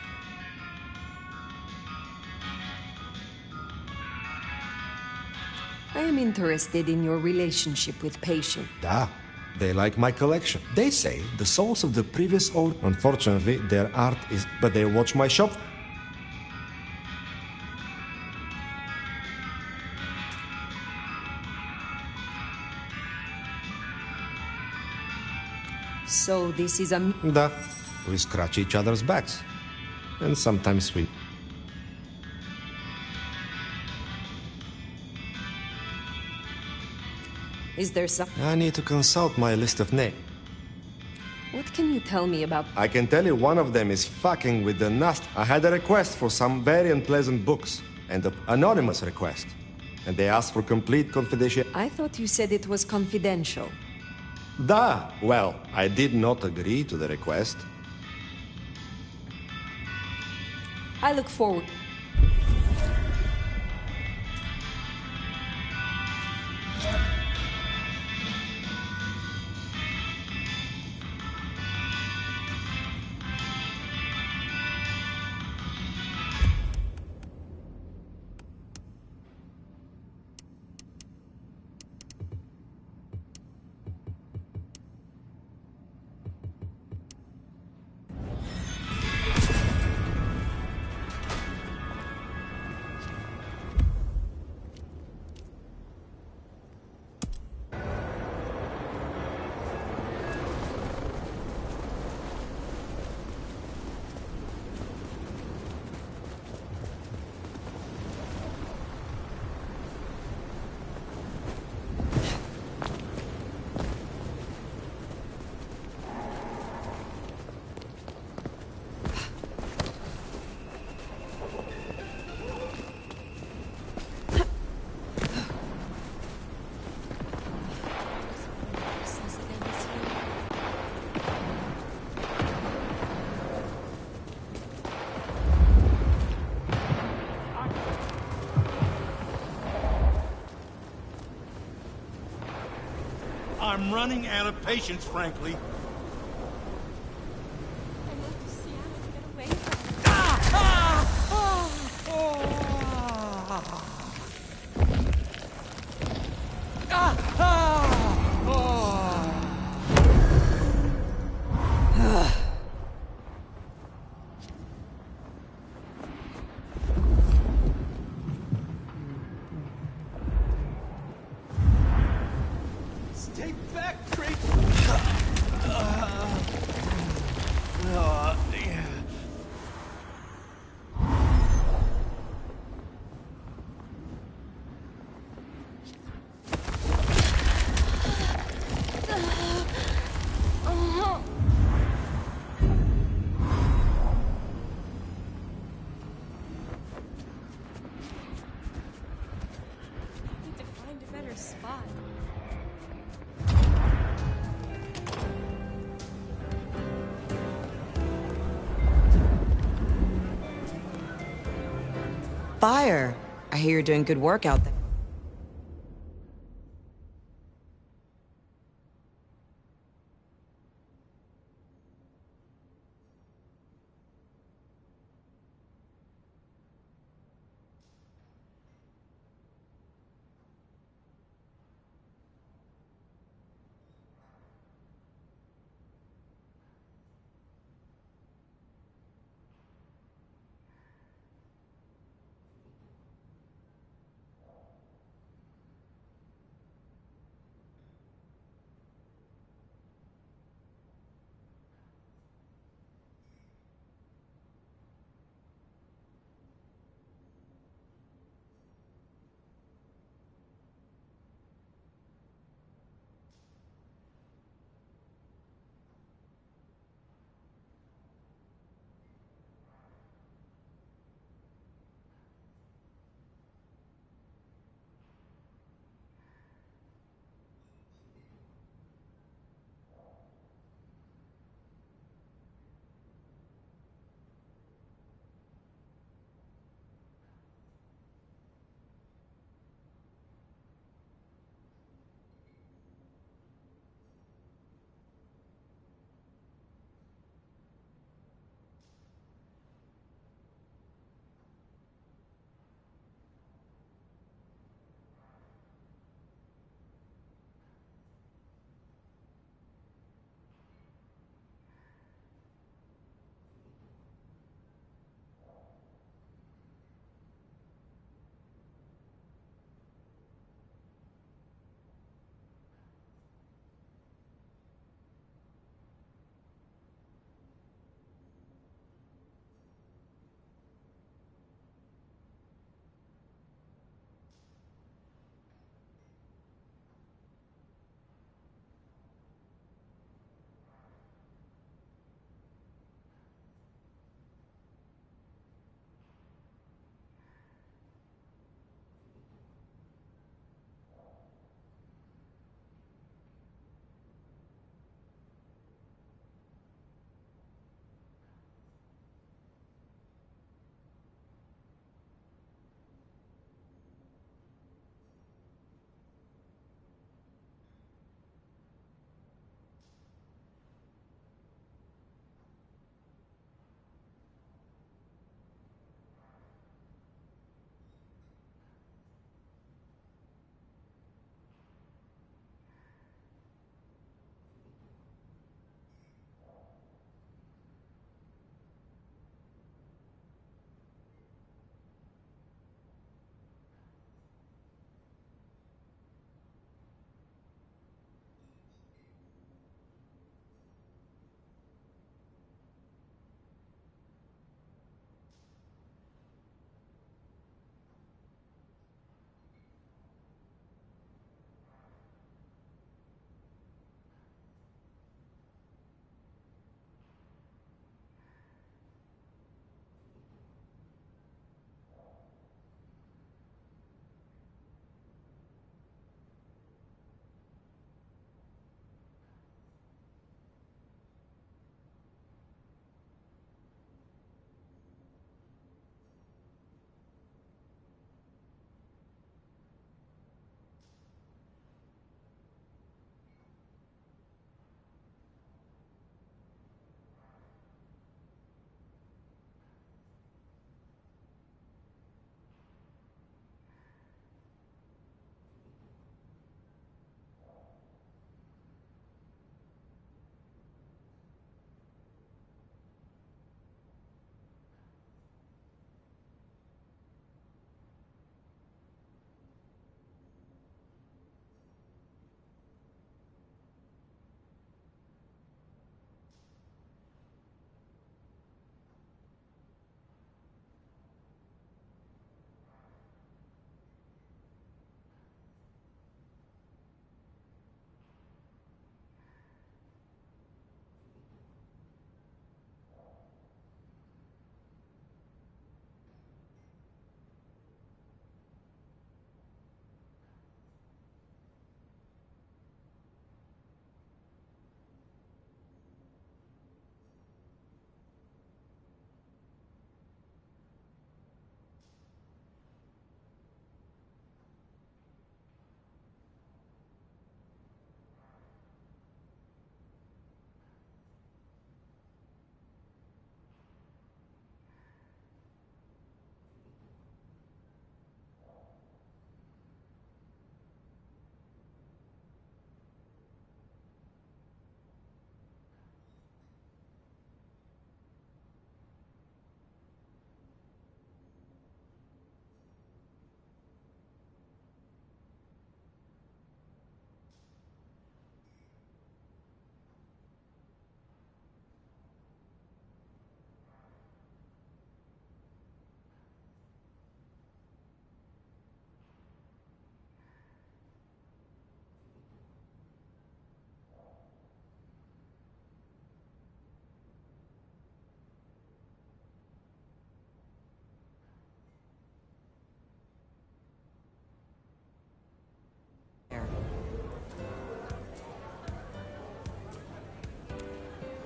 I am interested in your relationship with Patient. Ah, they like my collection. They say the souls of the previous owners... Unfortunately, their art is... But they watch my shop. So this is a... Da. We scratch each other's backs. And sometimes we... Is there some... I need to consult my list of names. What can you tell me about... I can tell you one of them is fucking with the Nast. I had a request for some very unpleasant books, and an anonymous request. And they asked for complete confidentiality. I thought you said it was confidential. Da! Well, I did not agree to the request. I look forward... I'm running out of patience, frankly. Stay back, Drake! Need to find a better spot. Fire. I hear you're doing good work out there.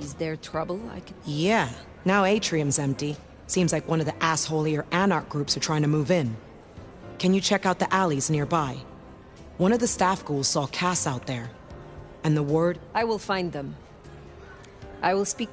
Is there trouble I can... Yeah. Now Atrium's empty. Seems like one of the assholier anarch groups are trying to move in. Can you check out the alleys nearby? One of the staff ghouls saw Cass out there. And the word... I will find them. I will speak...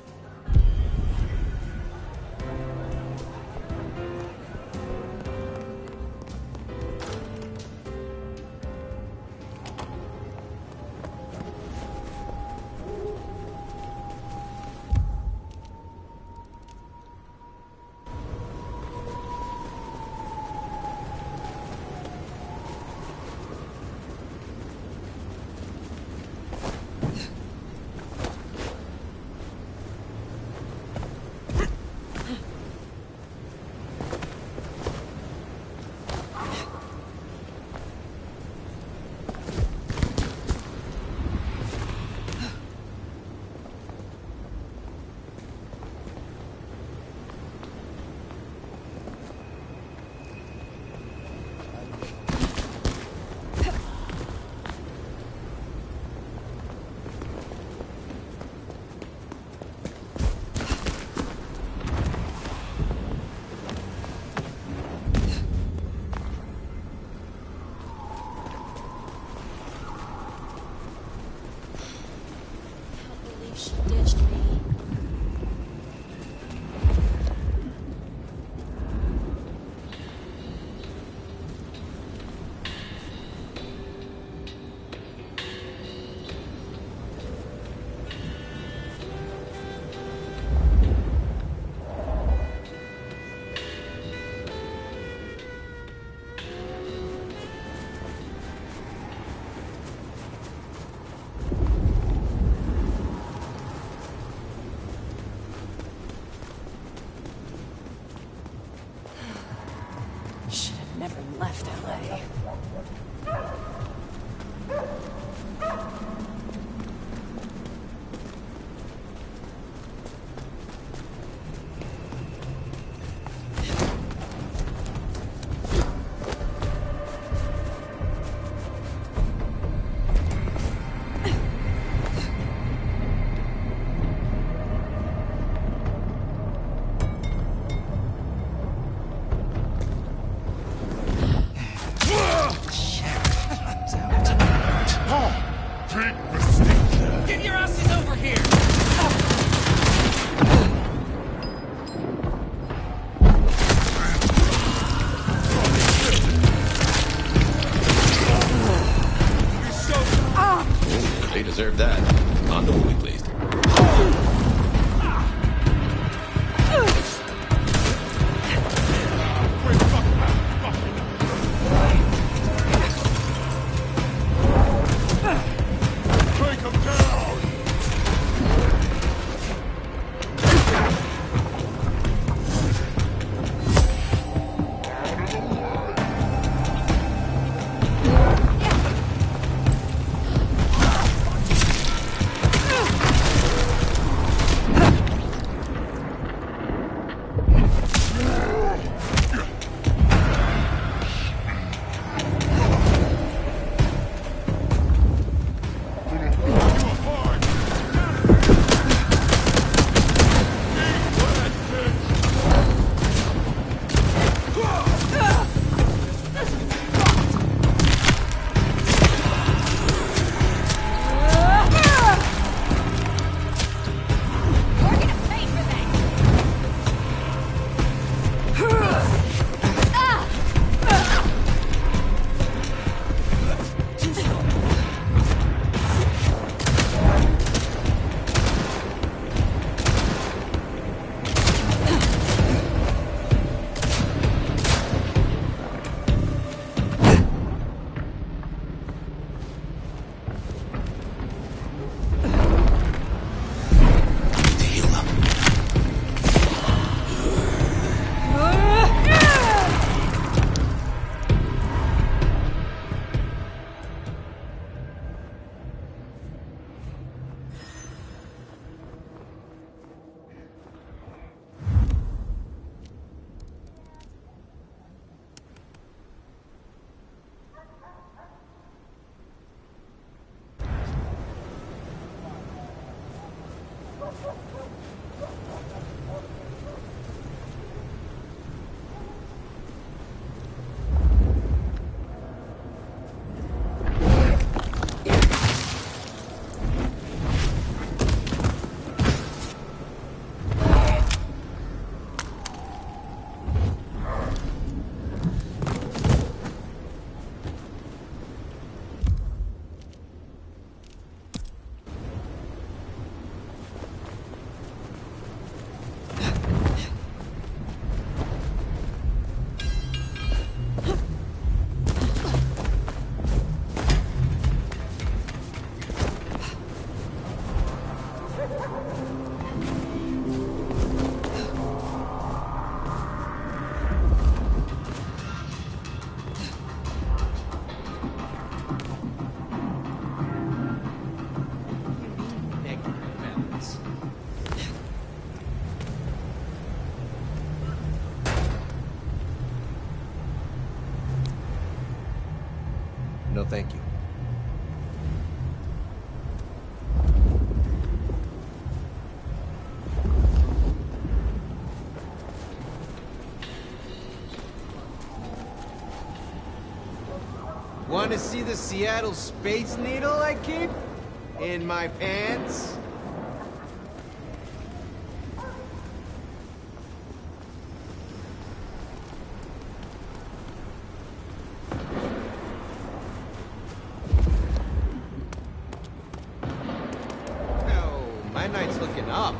She ditched me. Should have never left LA. Big No thank you. Want to see the Seattle Space Needle I keep? In my pants? Oh, my night's looking up.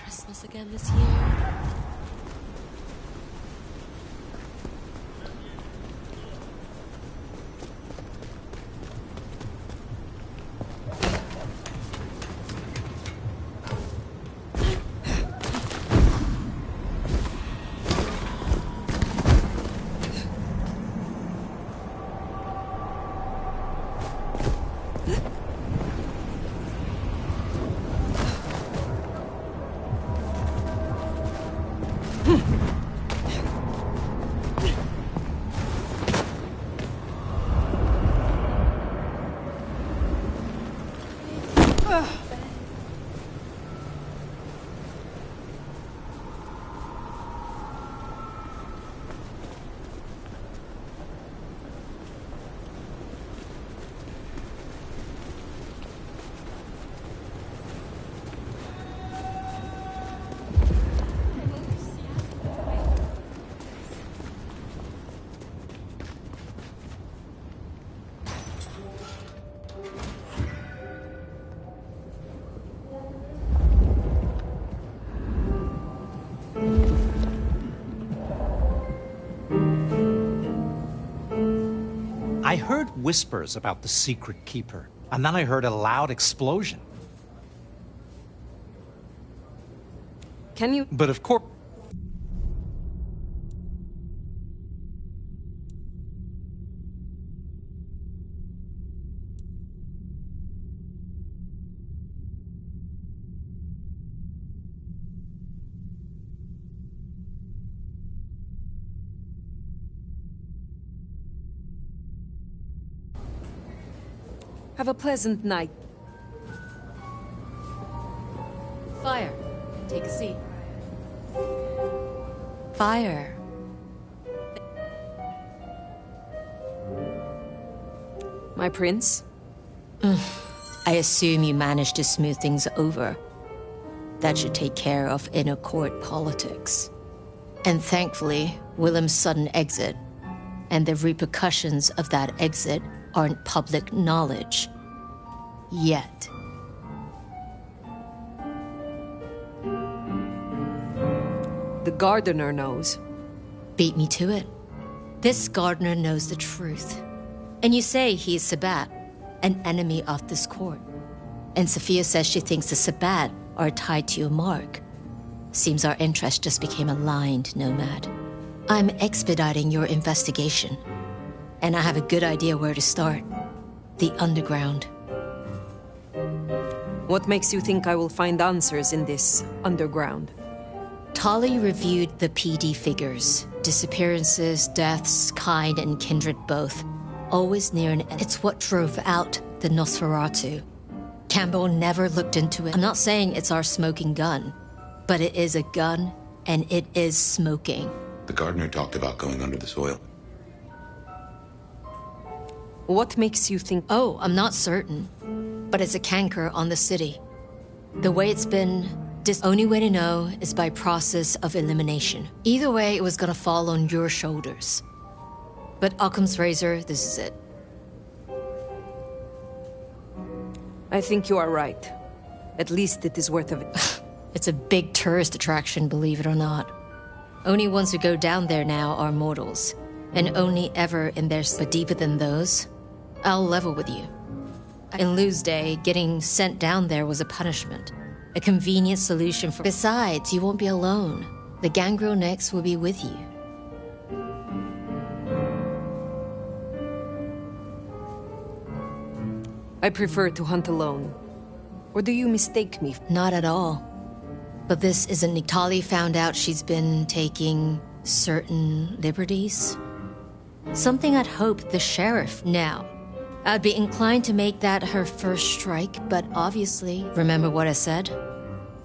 Christmas again this year. I heard whispers about the secret keeper, and then I heard a loud explosion. Can you... But of course... Have a pleasant night. Fire. Take a seat. Fire. My prince? I assume you managed to smooth things over. That should take care of inner court politics. And thankfully, Willem's sudden exit and the repercussions of that exit aren't public knowledge. Yet. The gardener knows. Beat me to it. This gardener knows the truth. And you say he's Sabbat, an enemy of this court. And Sophia says she thinks the Sabbat are tied to your mark. Seems our interest just became aligned, Nomad. I'm expediting your investigation. And I have a good idea where to start. The underground. What makes you think I will find answers in this underground? Tali reviewed the PD figures. Disappearances, deaths, kind and kindred both. Always near an end. It's what drove out the Nosferatu. Campbell never looked into it. I'm not saying it's our smoking gun, but it is a gun, and it is smoking. The gardener talked about going under the soil. What makes you think... Oh, I'm not certain. But it's a canker on the city. The way it's been... only way to know is by process of elimination. Either way, it was gonna fall on your shoulders. But Occam's razor, this is it. I think you are right. At least it is worth of it. It's a big tourist attraction, believe it or not. Only ones who go down there now are mortals. and only ever in their... But deeper than those, I'll level with you. In Lou's day, getting sent down there was a punishment. A convenient solution for... Besides, you won't be alone. The gangrel next will be with you. I prefer to hunt alone. Or do you mistake me? Not at all. But this isn't... Tali found out she's been taking certain liberties. Something I'd hoped the sheriff... Now, I'd be inclined to make that her first strike, but obviously... Remember what I said?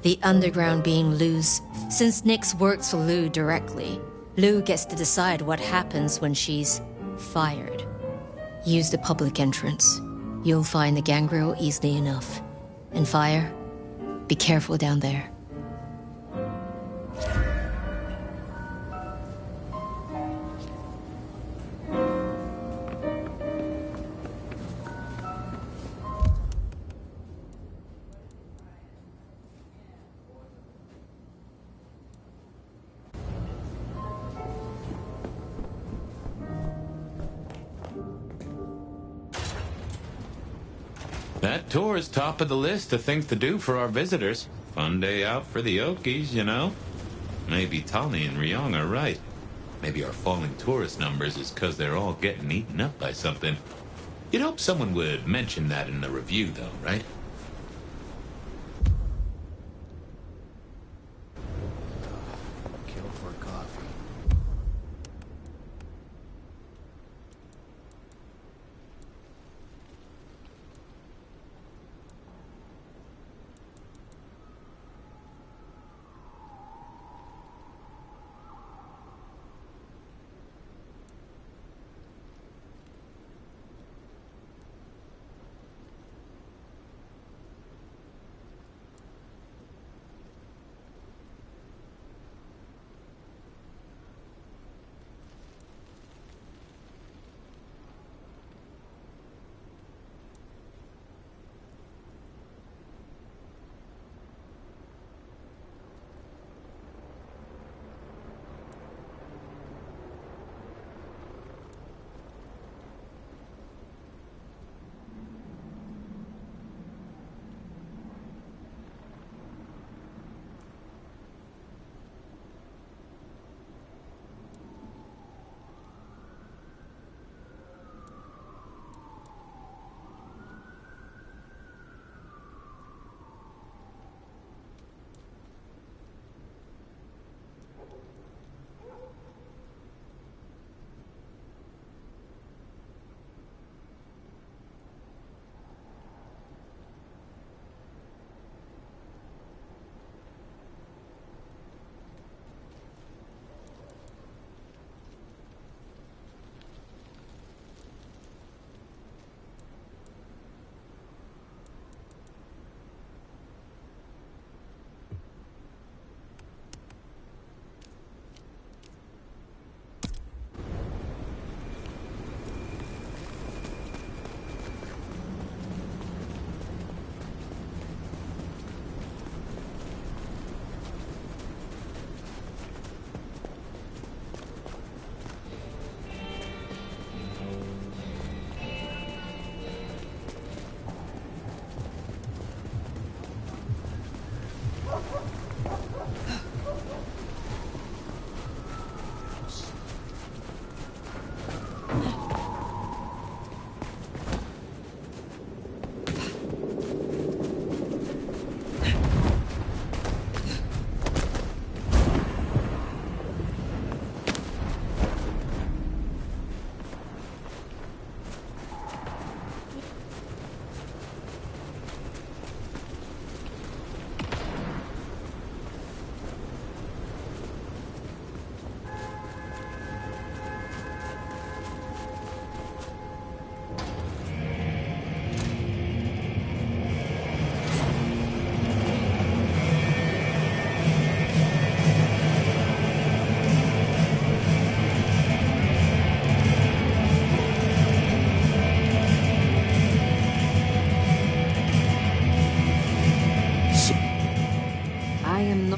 The underground being Lou's. Since Nyx works for Lou directly, Lou gets to decide what happens when she's fired. Use the public entrance. You'll find the gangrel easily enough. And Fire, be careful down there. That tour is top of the list of things to do for our visitors. Fun day out for the Okies, you know? Maybe Tali and Ryong are right. Maybe our falling tourist numbers is because they're all getting eaten up by something. You'd hope someone would mention that in the review, though, right? Kill for coffee.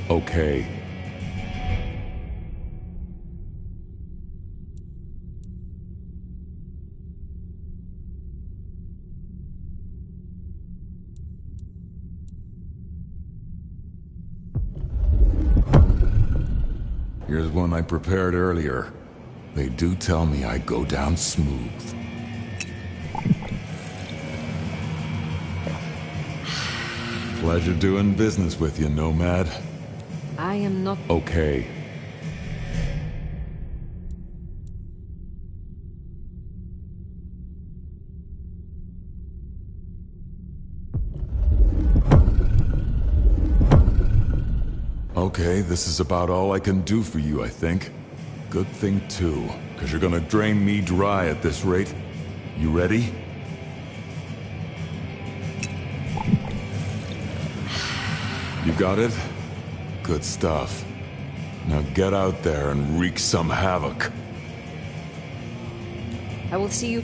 Okay. Here's one I prepared earlier. They do tell me I go down smooth. Pleasure doing business with you, Nomad. I am not... Okay. Okay, this is about all I can do for you, I think. Good thing, too, because you're gonna drain me dry at this rate. You ready? You got it? Good stuff. Now get out there and wreak some havoc. I will see you...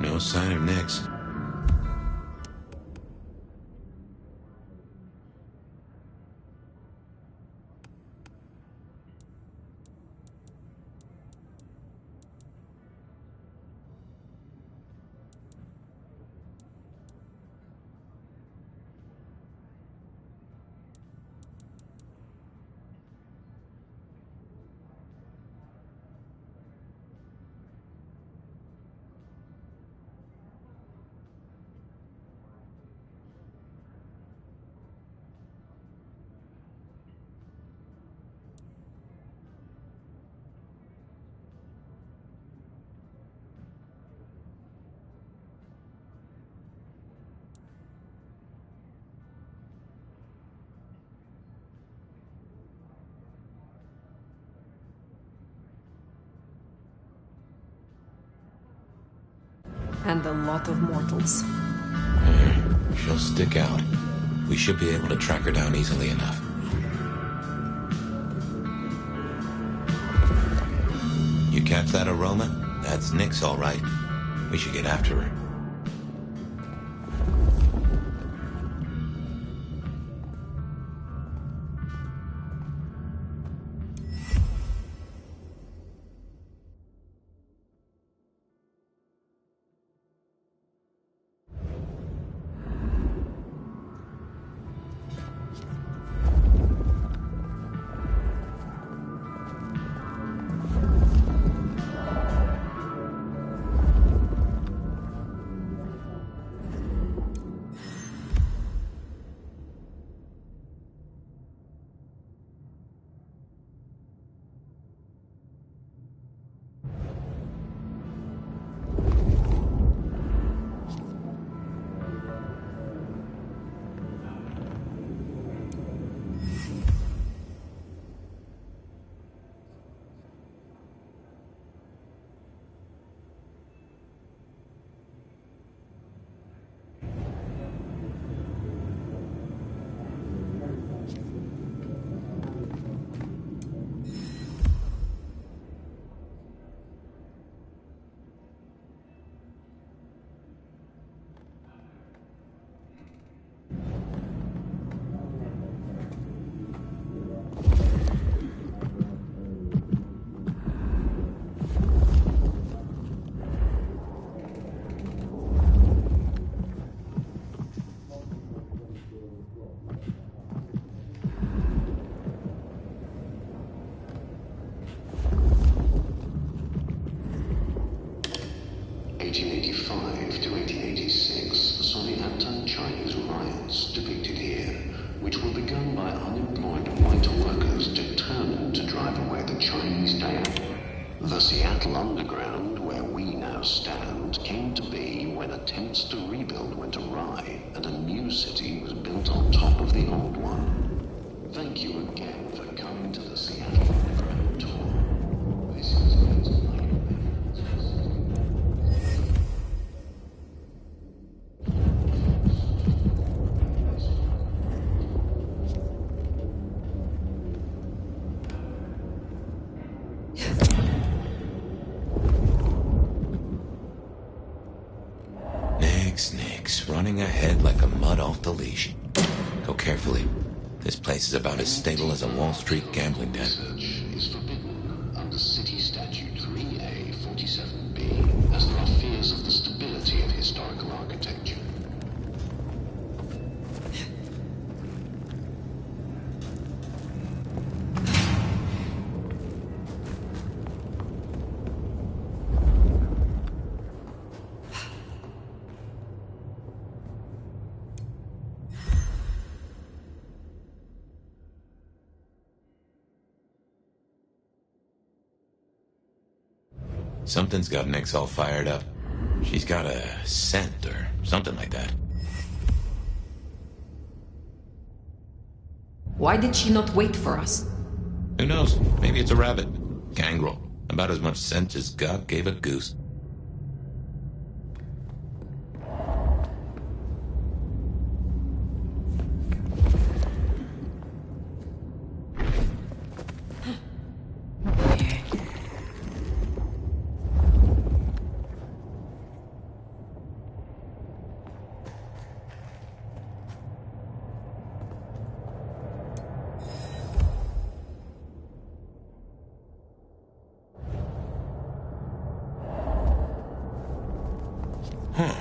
No sign of Nix. And a lot of mortals. She'll stick out. We should be able to track her down easily enough. Catch that aroma? That's Nyx, all right. We should get after her. The Seattle Underground, where we now stand, came to be when attempts to rebuild went awry and a new city was built on top of the old one. Thank you again for coming to the Seattle Underground tour. This is Nyx, running ahead like a mud off the leash. Go carefully. This place is about as stable as a Wall Street gambling den. research is forbidden under City Statute 3A 47B, as there are fears of the stability of historical architecture. Something's got Nyx all fired up. She's got a scent or something like that. Why did she not wait for us? Who knows? Maybe it's a rabbit. Gangrel. About as much scent as God gave a goose. Huh.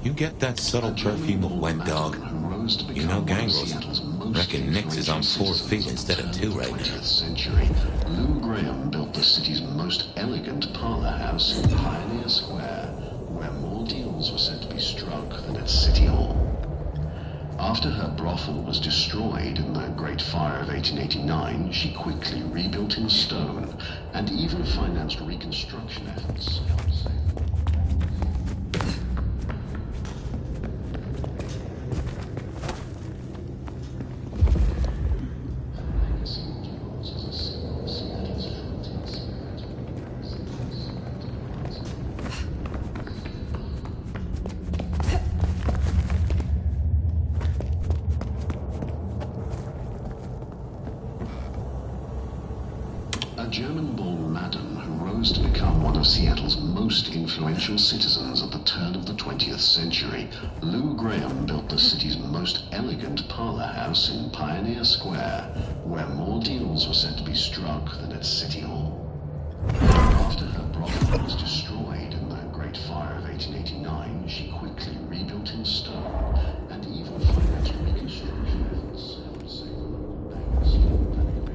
You get that subtle perfume of wet dog? You know gangrels. Reckon Nyx is on 4 feet instead of 2 right now. 20th century, Lou Graham built the city's most elegant parlor house in Pioneer Square, where more deals were said to be struck than at City Hall. After her brothel was destroyed in the Great Fire of 1889, she quickly rebuilt in stone and even financed reconstruction efforts. A German-born madam who rose to become one of Seattle's most influential citizens at the turn of the 20th century, Lou Graham built the city's most elegant parlor house in Pioneer Square, where more deals were said to be struck than at City Hall. After her brothel was destroyed in the Great Fire of 1889, she quickly rebuilt in stone and even financed reconstruction efforts helped save the local banks in 1893.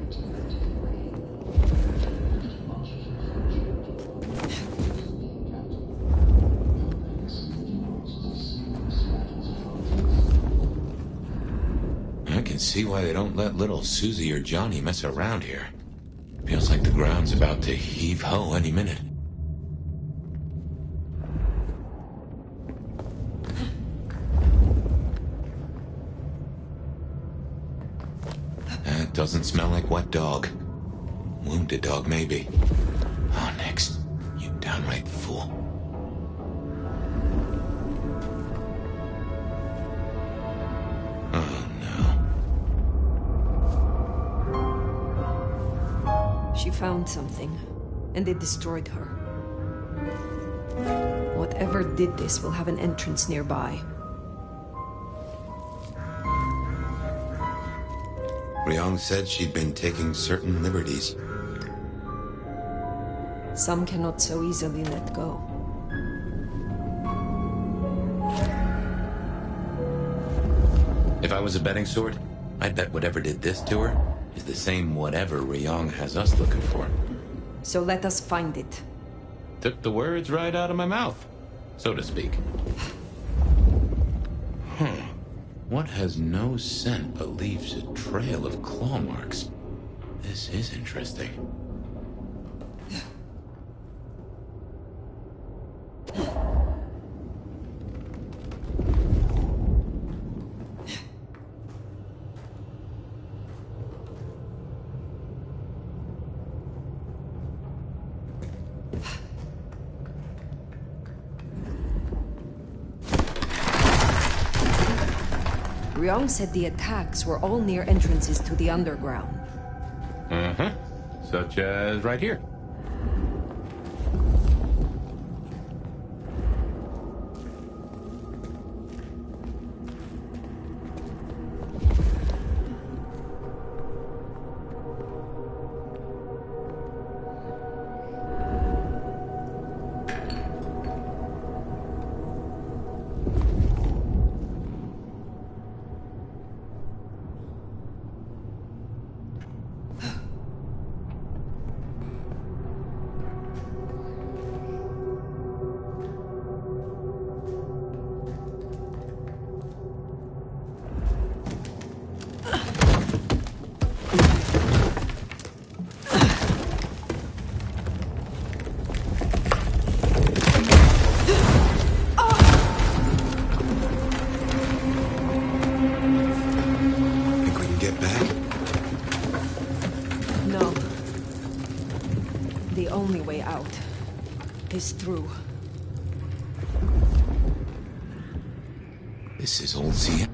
I can see why they don't let little Susie or Johnny mess around here. Feels like the ground's about to heave-ho any minute. That doesn't smell like wet dog. Wounded dog, maybe. Oh, Nix, you downright fool. Oh, no. She found something, and it destroyed her. Whatever did this will have an entrance nearby. Ryong said she'd been taking certain liberties. Some cannot so easily let go. If I was a betting sort, I'd bet whatever did this to her is the same whatever Ryong has us looking for. So let us find it. Took the words right out of my mouth, so to speak. What has no scent but leaves a trail of claw marks? This is interesting. Ryong said the attacks were all near entrances to the underground. Uh-huh. Such as right here. Is through. This is old Seattle.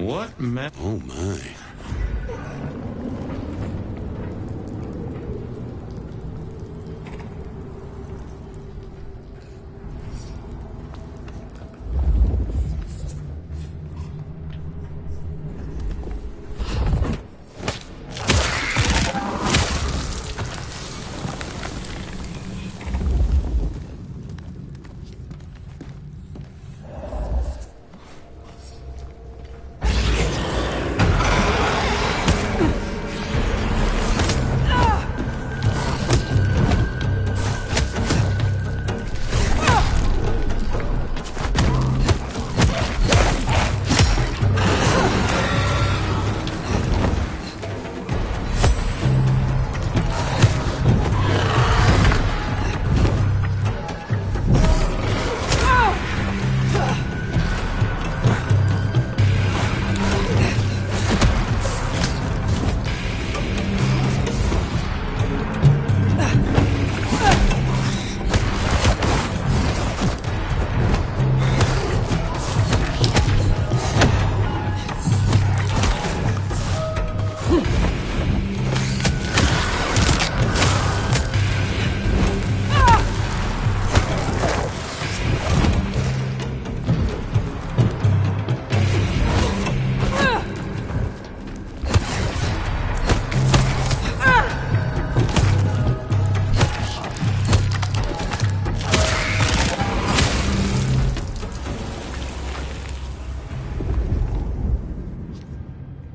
What ma- Oh my.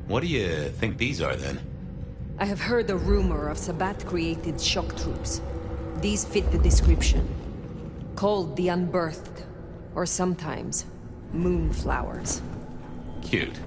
What do you think these are, then? I have heard a rumor of Sabbath-created shock troops. These fit the description. Called the Unbirthed, or sometimes Moonflowers. Cute.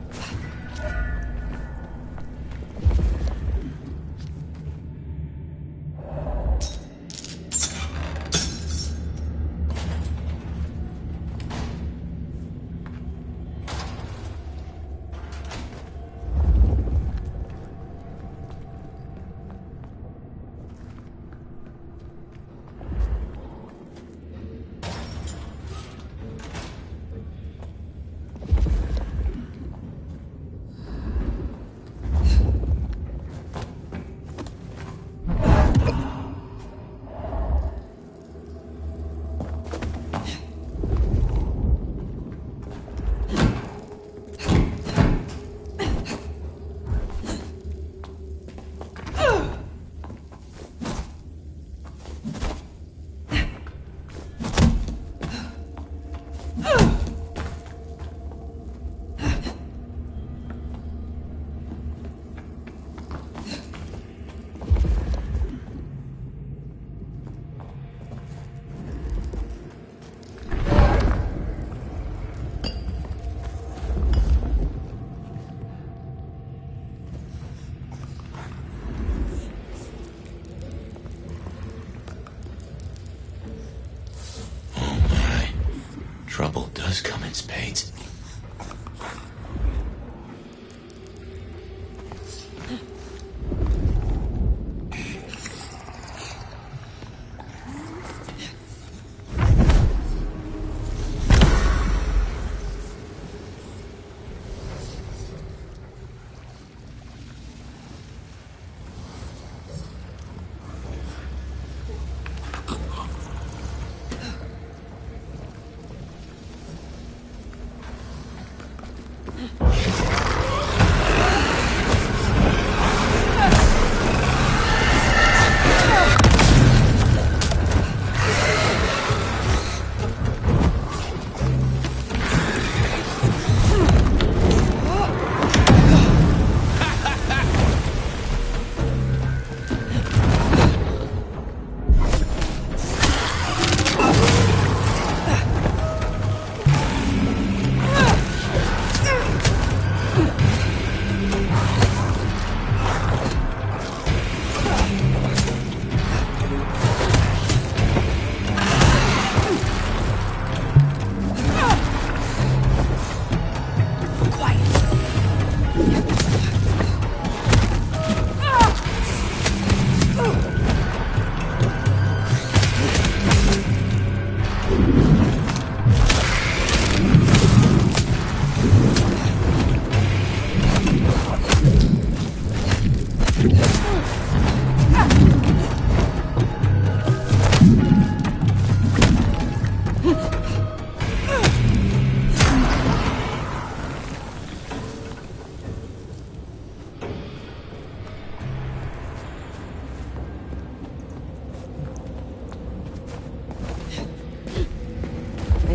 Trouble does come in spades.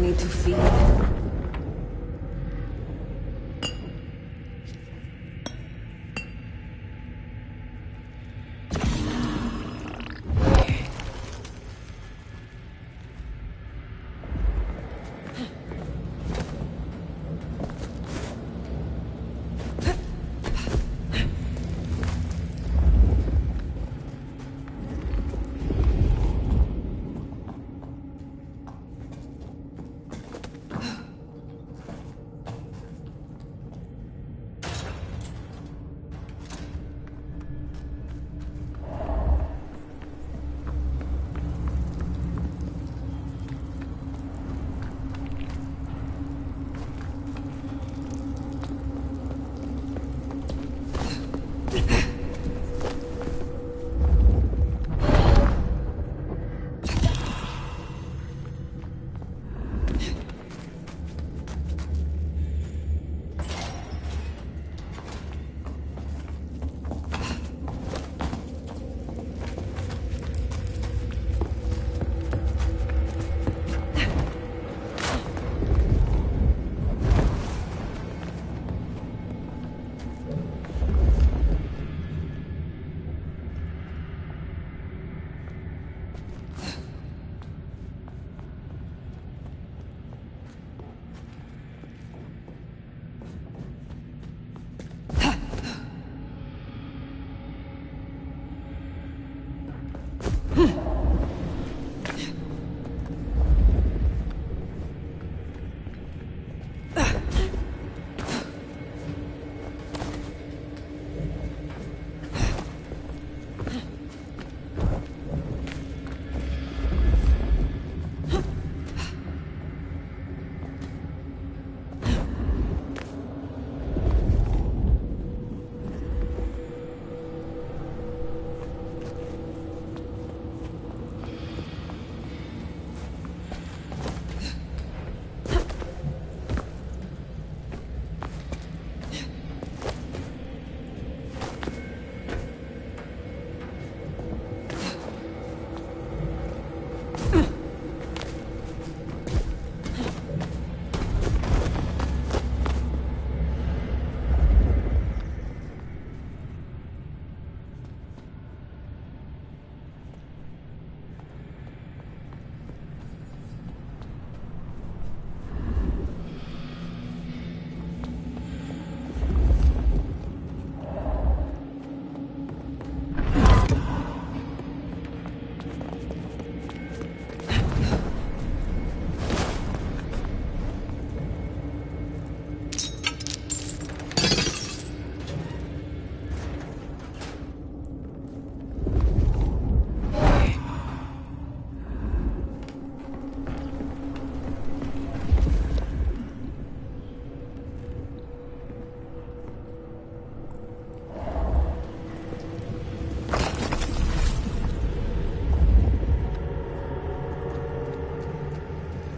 need to feed.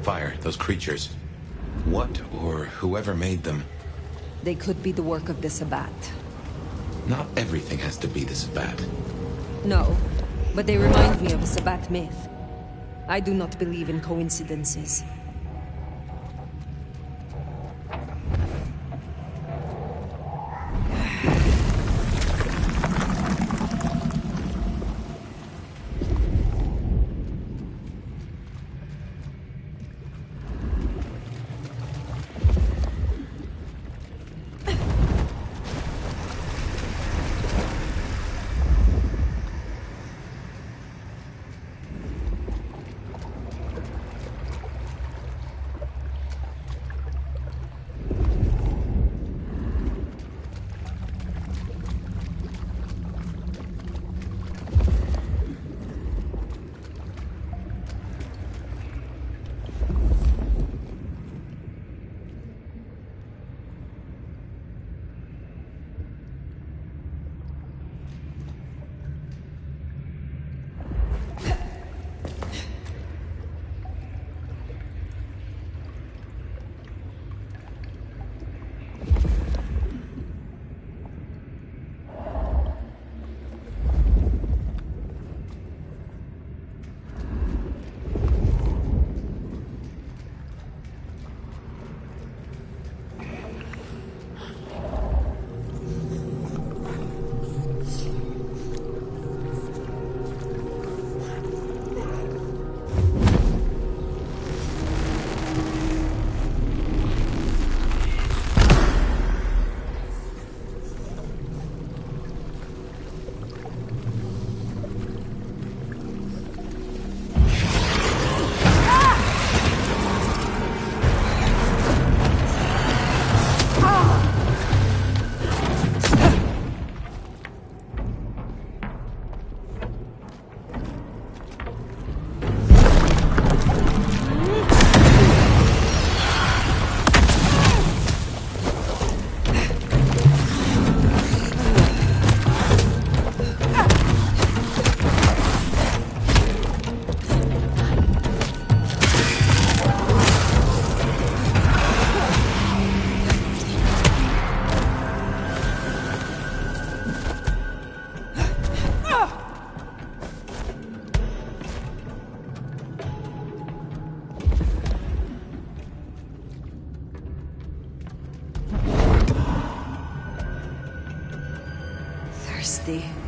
Fire, those creatures. What or whoever made them? They could be the work of the Sabbat. Not everything has to be the Sabbat. No, but they remind me of a Sabbat myth. I do not believe in coincidences. thirsty.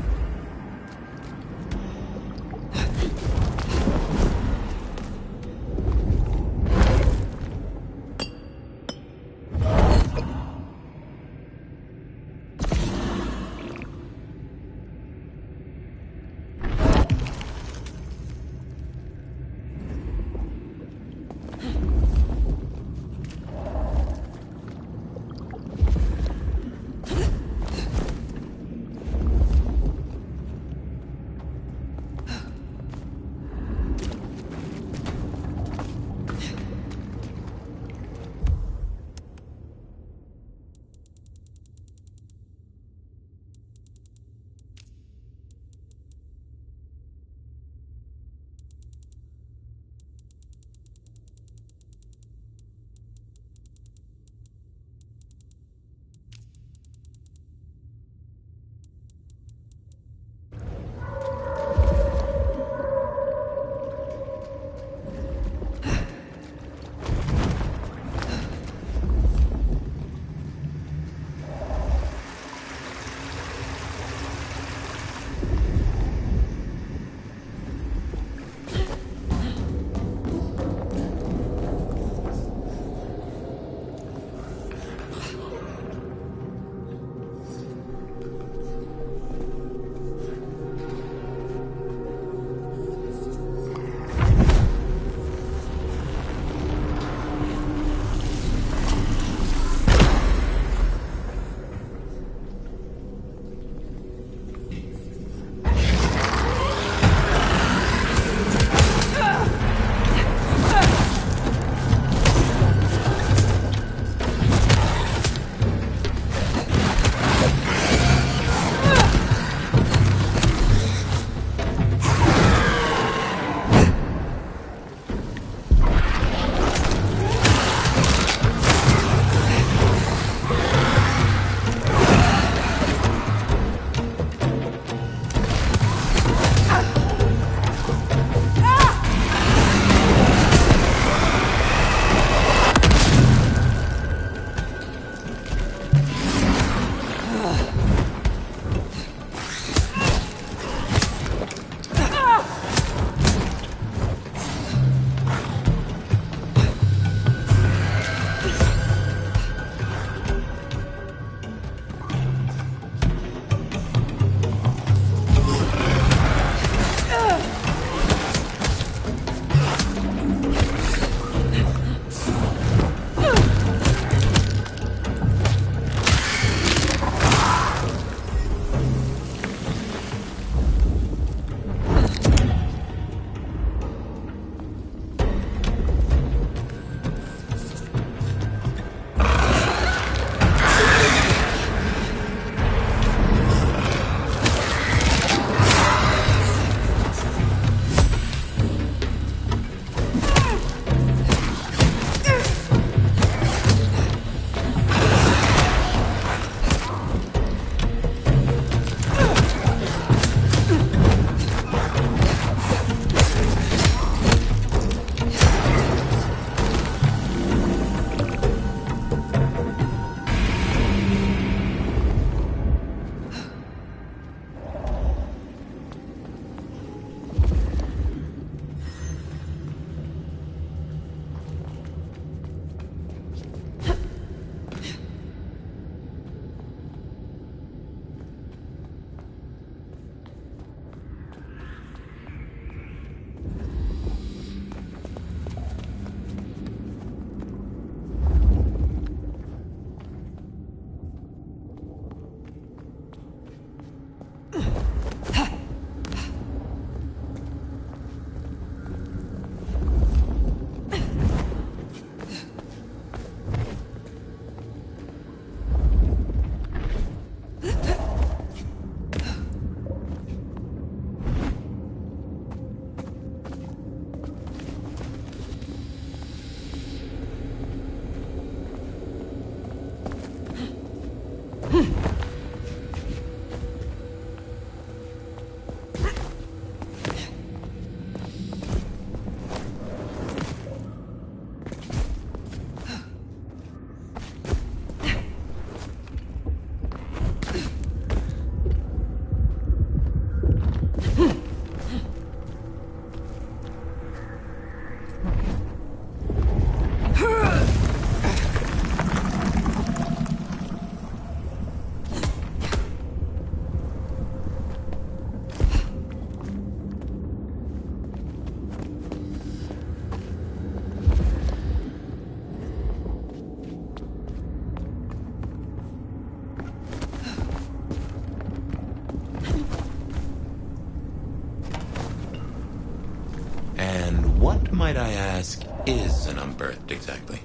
What, might I ask, is an unbirthed exactly?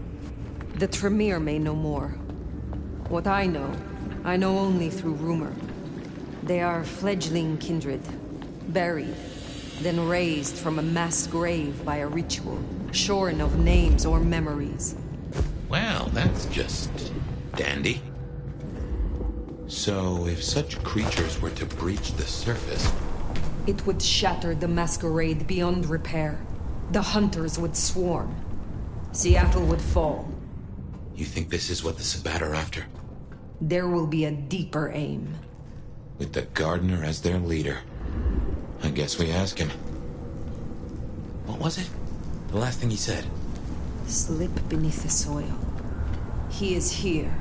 The Tremere may know more. What I know only through rumor. They are fledgling kindred, buried, then raised from a mass grave by a ritual, shorn of names or memories. Well, that's just dandy. So, if such creatures were to breach the surface... It would shatter the Masqurade beyond repair. The hunters would swarm. Seattle would fall. You think this is what the Sabbat are after? There will be a deeper aim. With the Gardener as their leader. I guess we ask him. What was it? The last thing he said? Slip beneath the soil. He is here.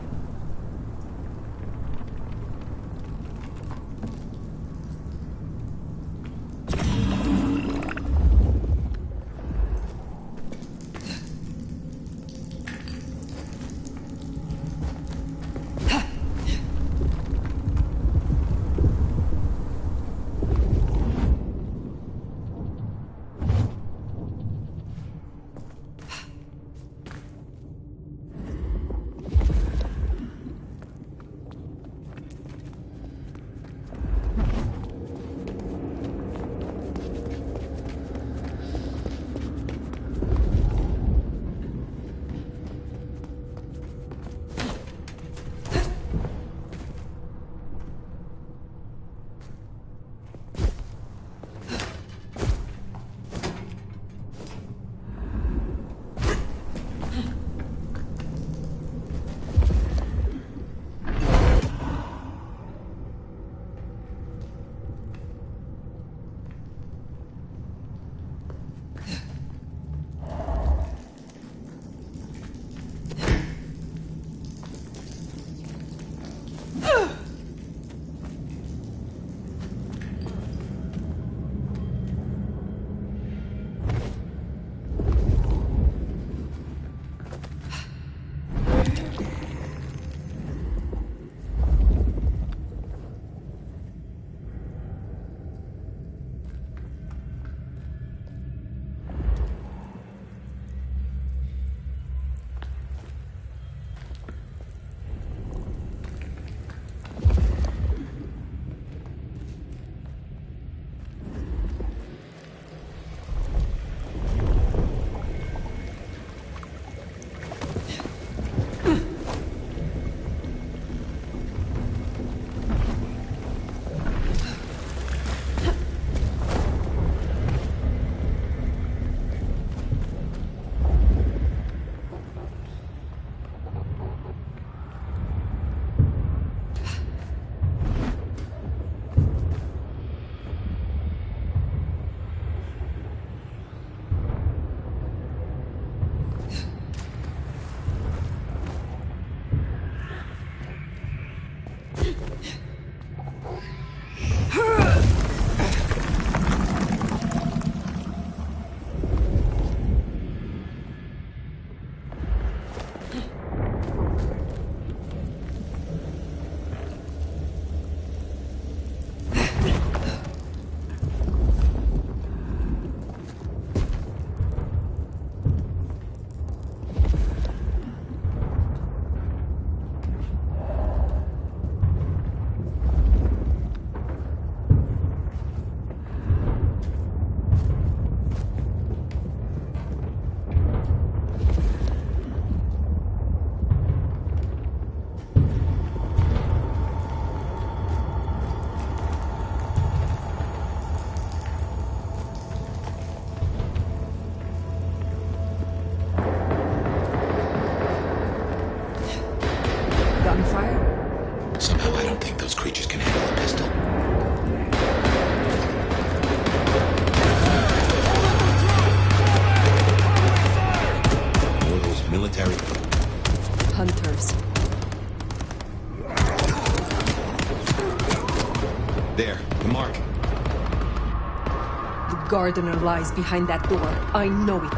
Gardener lies behind that door. I know it.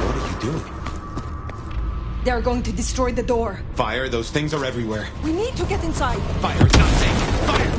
What are you doing? They're going to destroy the door. Fire, those things are everywhere. We need to get inside. Fire, it's not safe. Fire!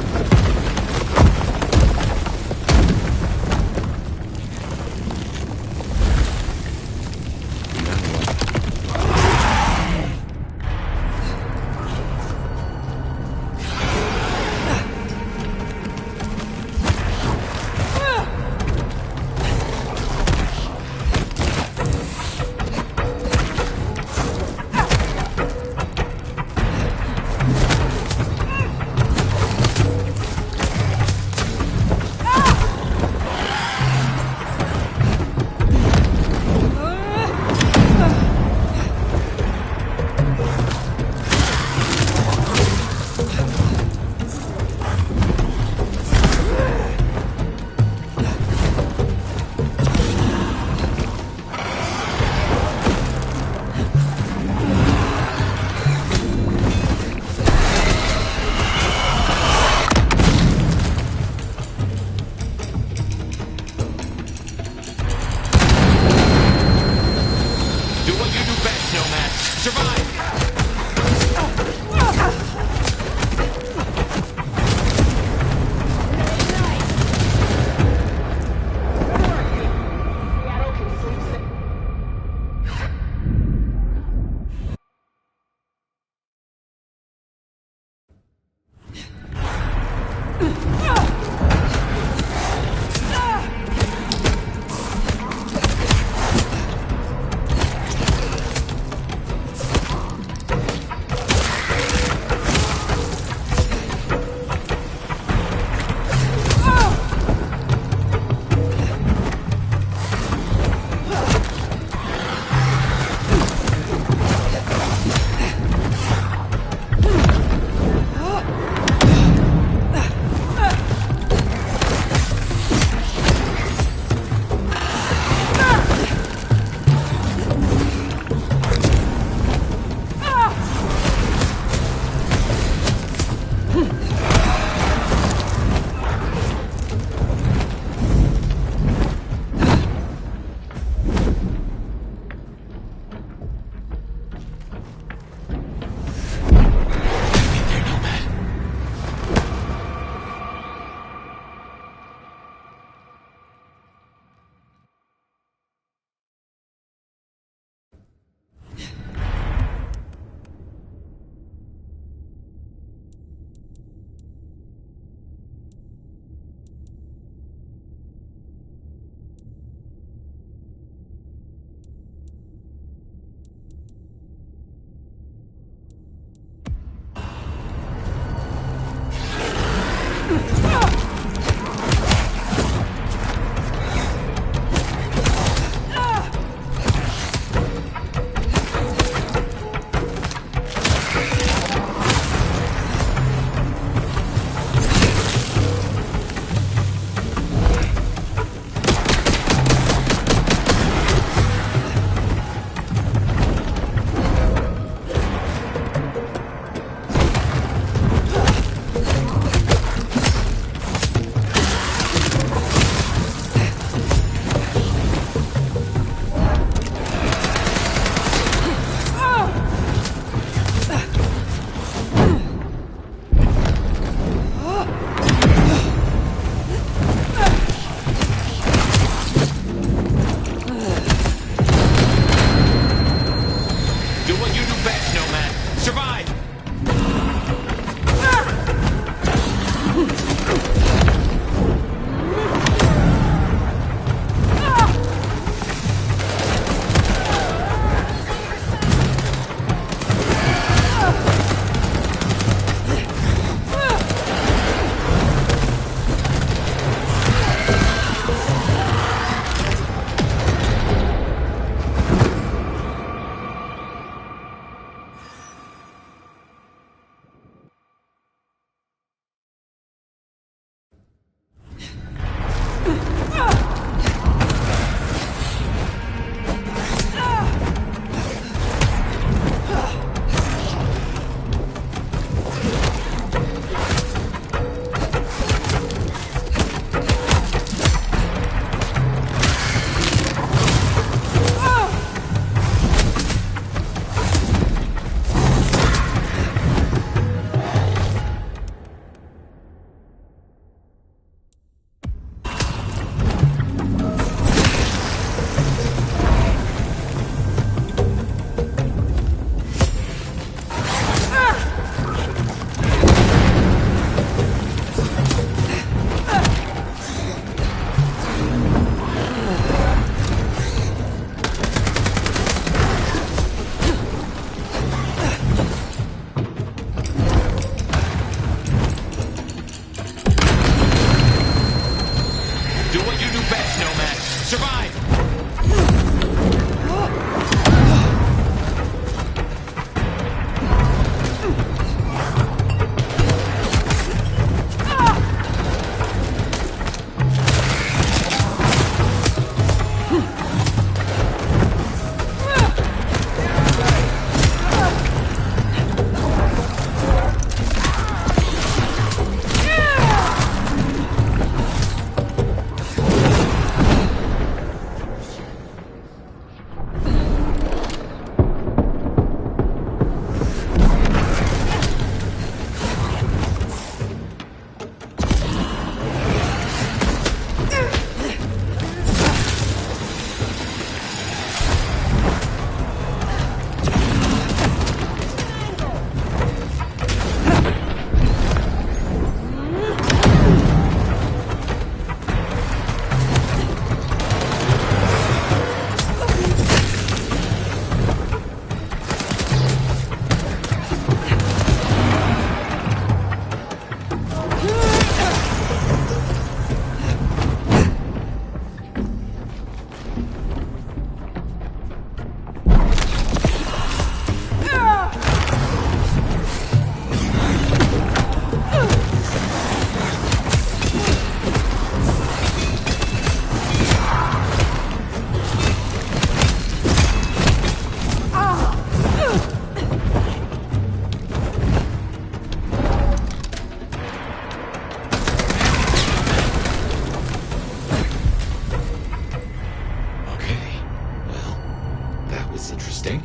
think?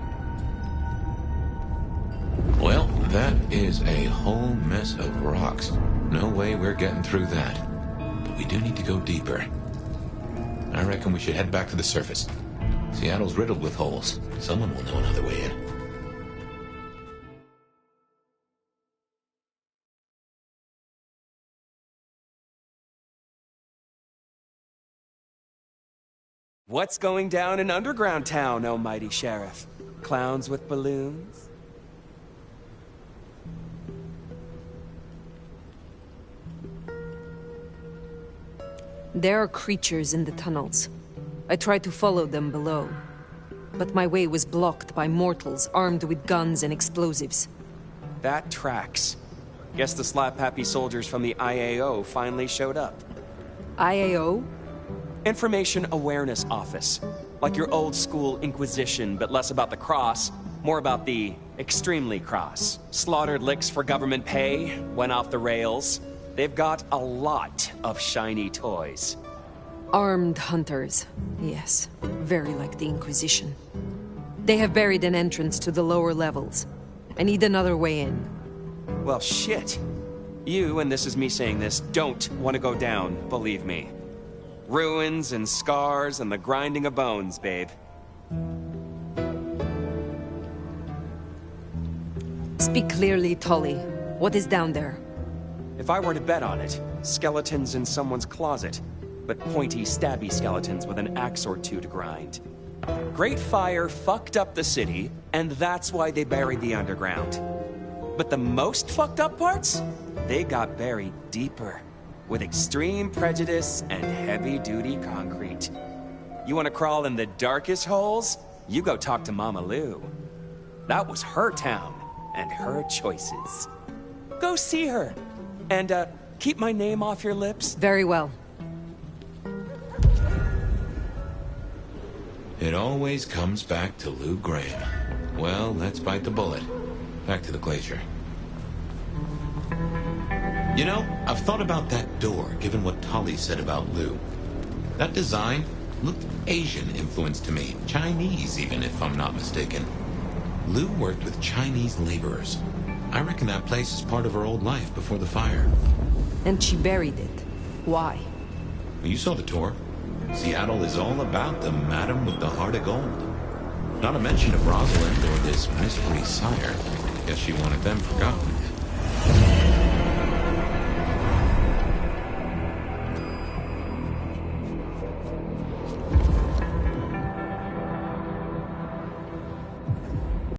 Well, that is a whole mess of rocks. No way we're getting through that. But we do need to go deeper. I reckon we should head back to the surface. Seattle's riddled with holes. Someone will know another way in. What's going down in Underground Town, oh mighty sheriff? Clowns with balloons? There are creatures in the tunnels. I tried to follow them below, but my way was blocked by mortals armed with guns and explosives. That tracks. Guess the slap-happy soldiers from the IAO finally showed up. IAO? Information Awareness Office. Like your old-school Inquisition, but less about the cross, more about the extremely cross. Slaughtered licks for government pay, went off the rails. They've got a lot of shiny toys. Armed hunters. Yes, very like the Inquisition. They have buried an entrance to the lower levels. I need another way in. Well, shit. You, and this is me saying this, don't want to go down, believe me. Ruins and scars and the grinding of bones, babe. Speak clearly, Tully. What is down there? If I were to bet on it, skeletons in someone's closet, but pointy, stabby skeletons with an axe or two to grind. Great Fire fucked up the city, and that's why they buried the underground. But the most fucked up parts? They got buried deeper, with extreme prejudice and heavy-duty concrete. You want to crawl in the darkest holes? You go talk to Mama Lou. That was her town, and her choices. Go see her, and keep my name off your lips. Very well. It always comes back to Lou Graham. Well, let's bite the bullet. Back to the glacier. You know, I've thought about that door, given what Tolly said about Lou. That design looked Asian-influenced to me. Chinese, even, if I'm not mistaken. Lou worked with Chinese laborers. I reckon that place is part of her old life before the fire. And she buried it. Why? You saw the tour. Seattle is all about the madam with the heart of gold. Not a mention of Rosalind or this mystery sire. Guess she wanted them forgotten.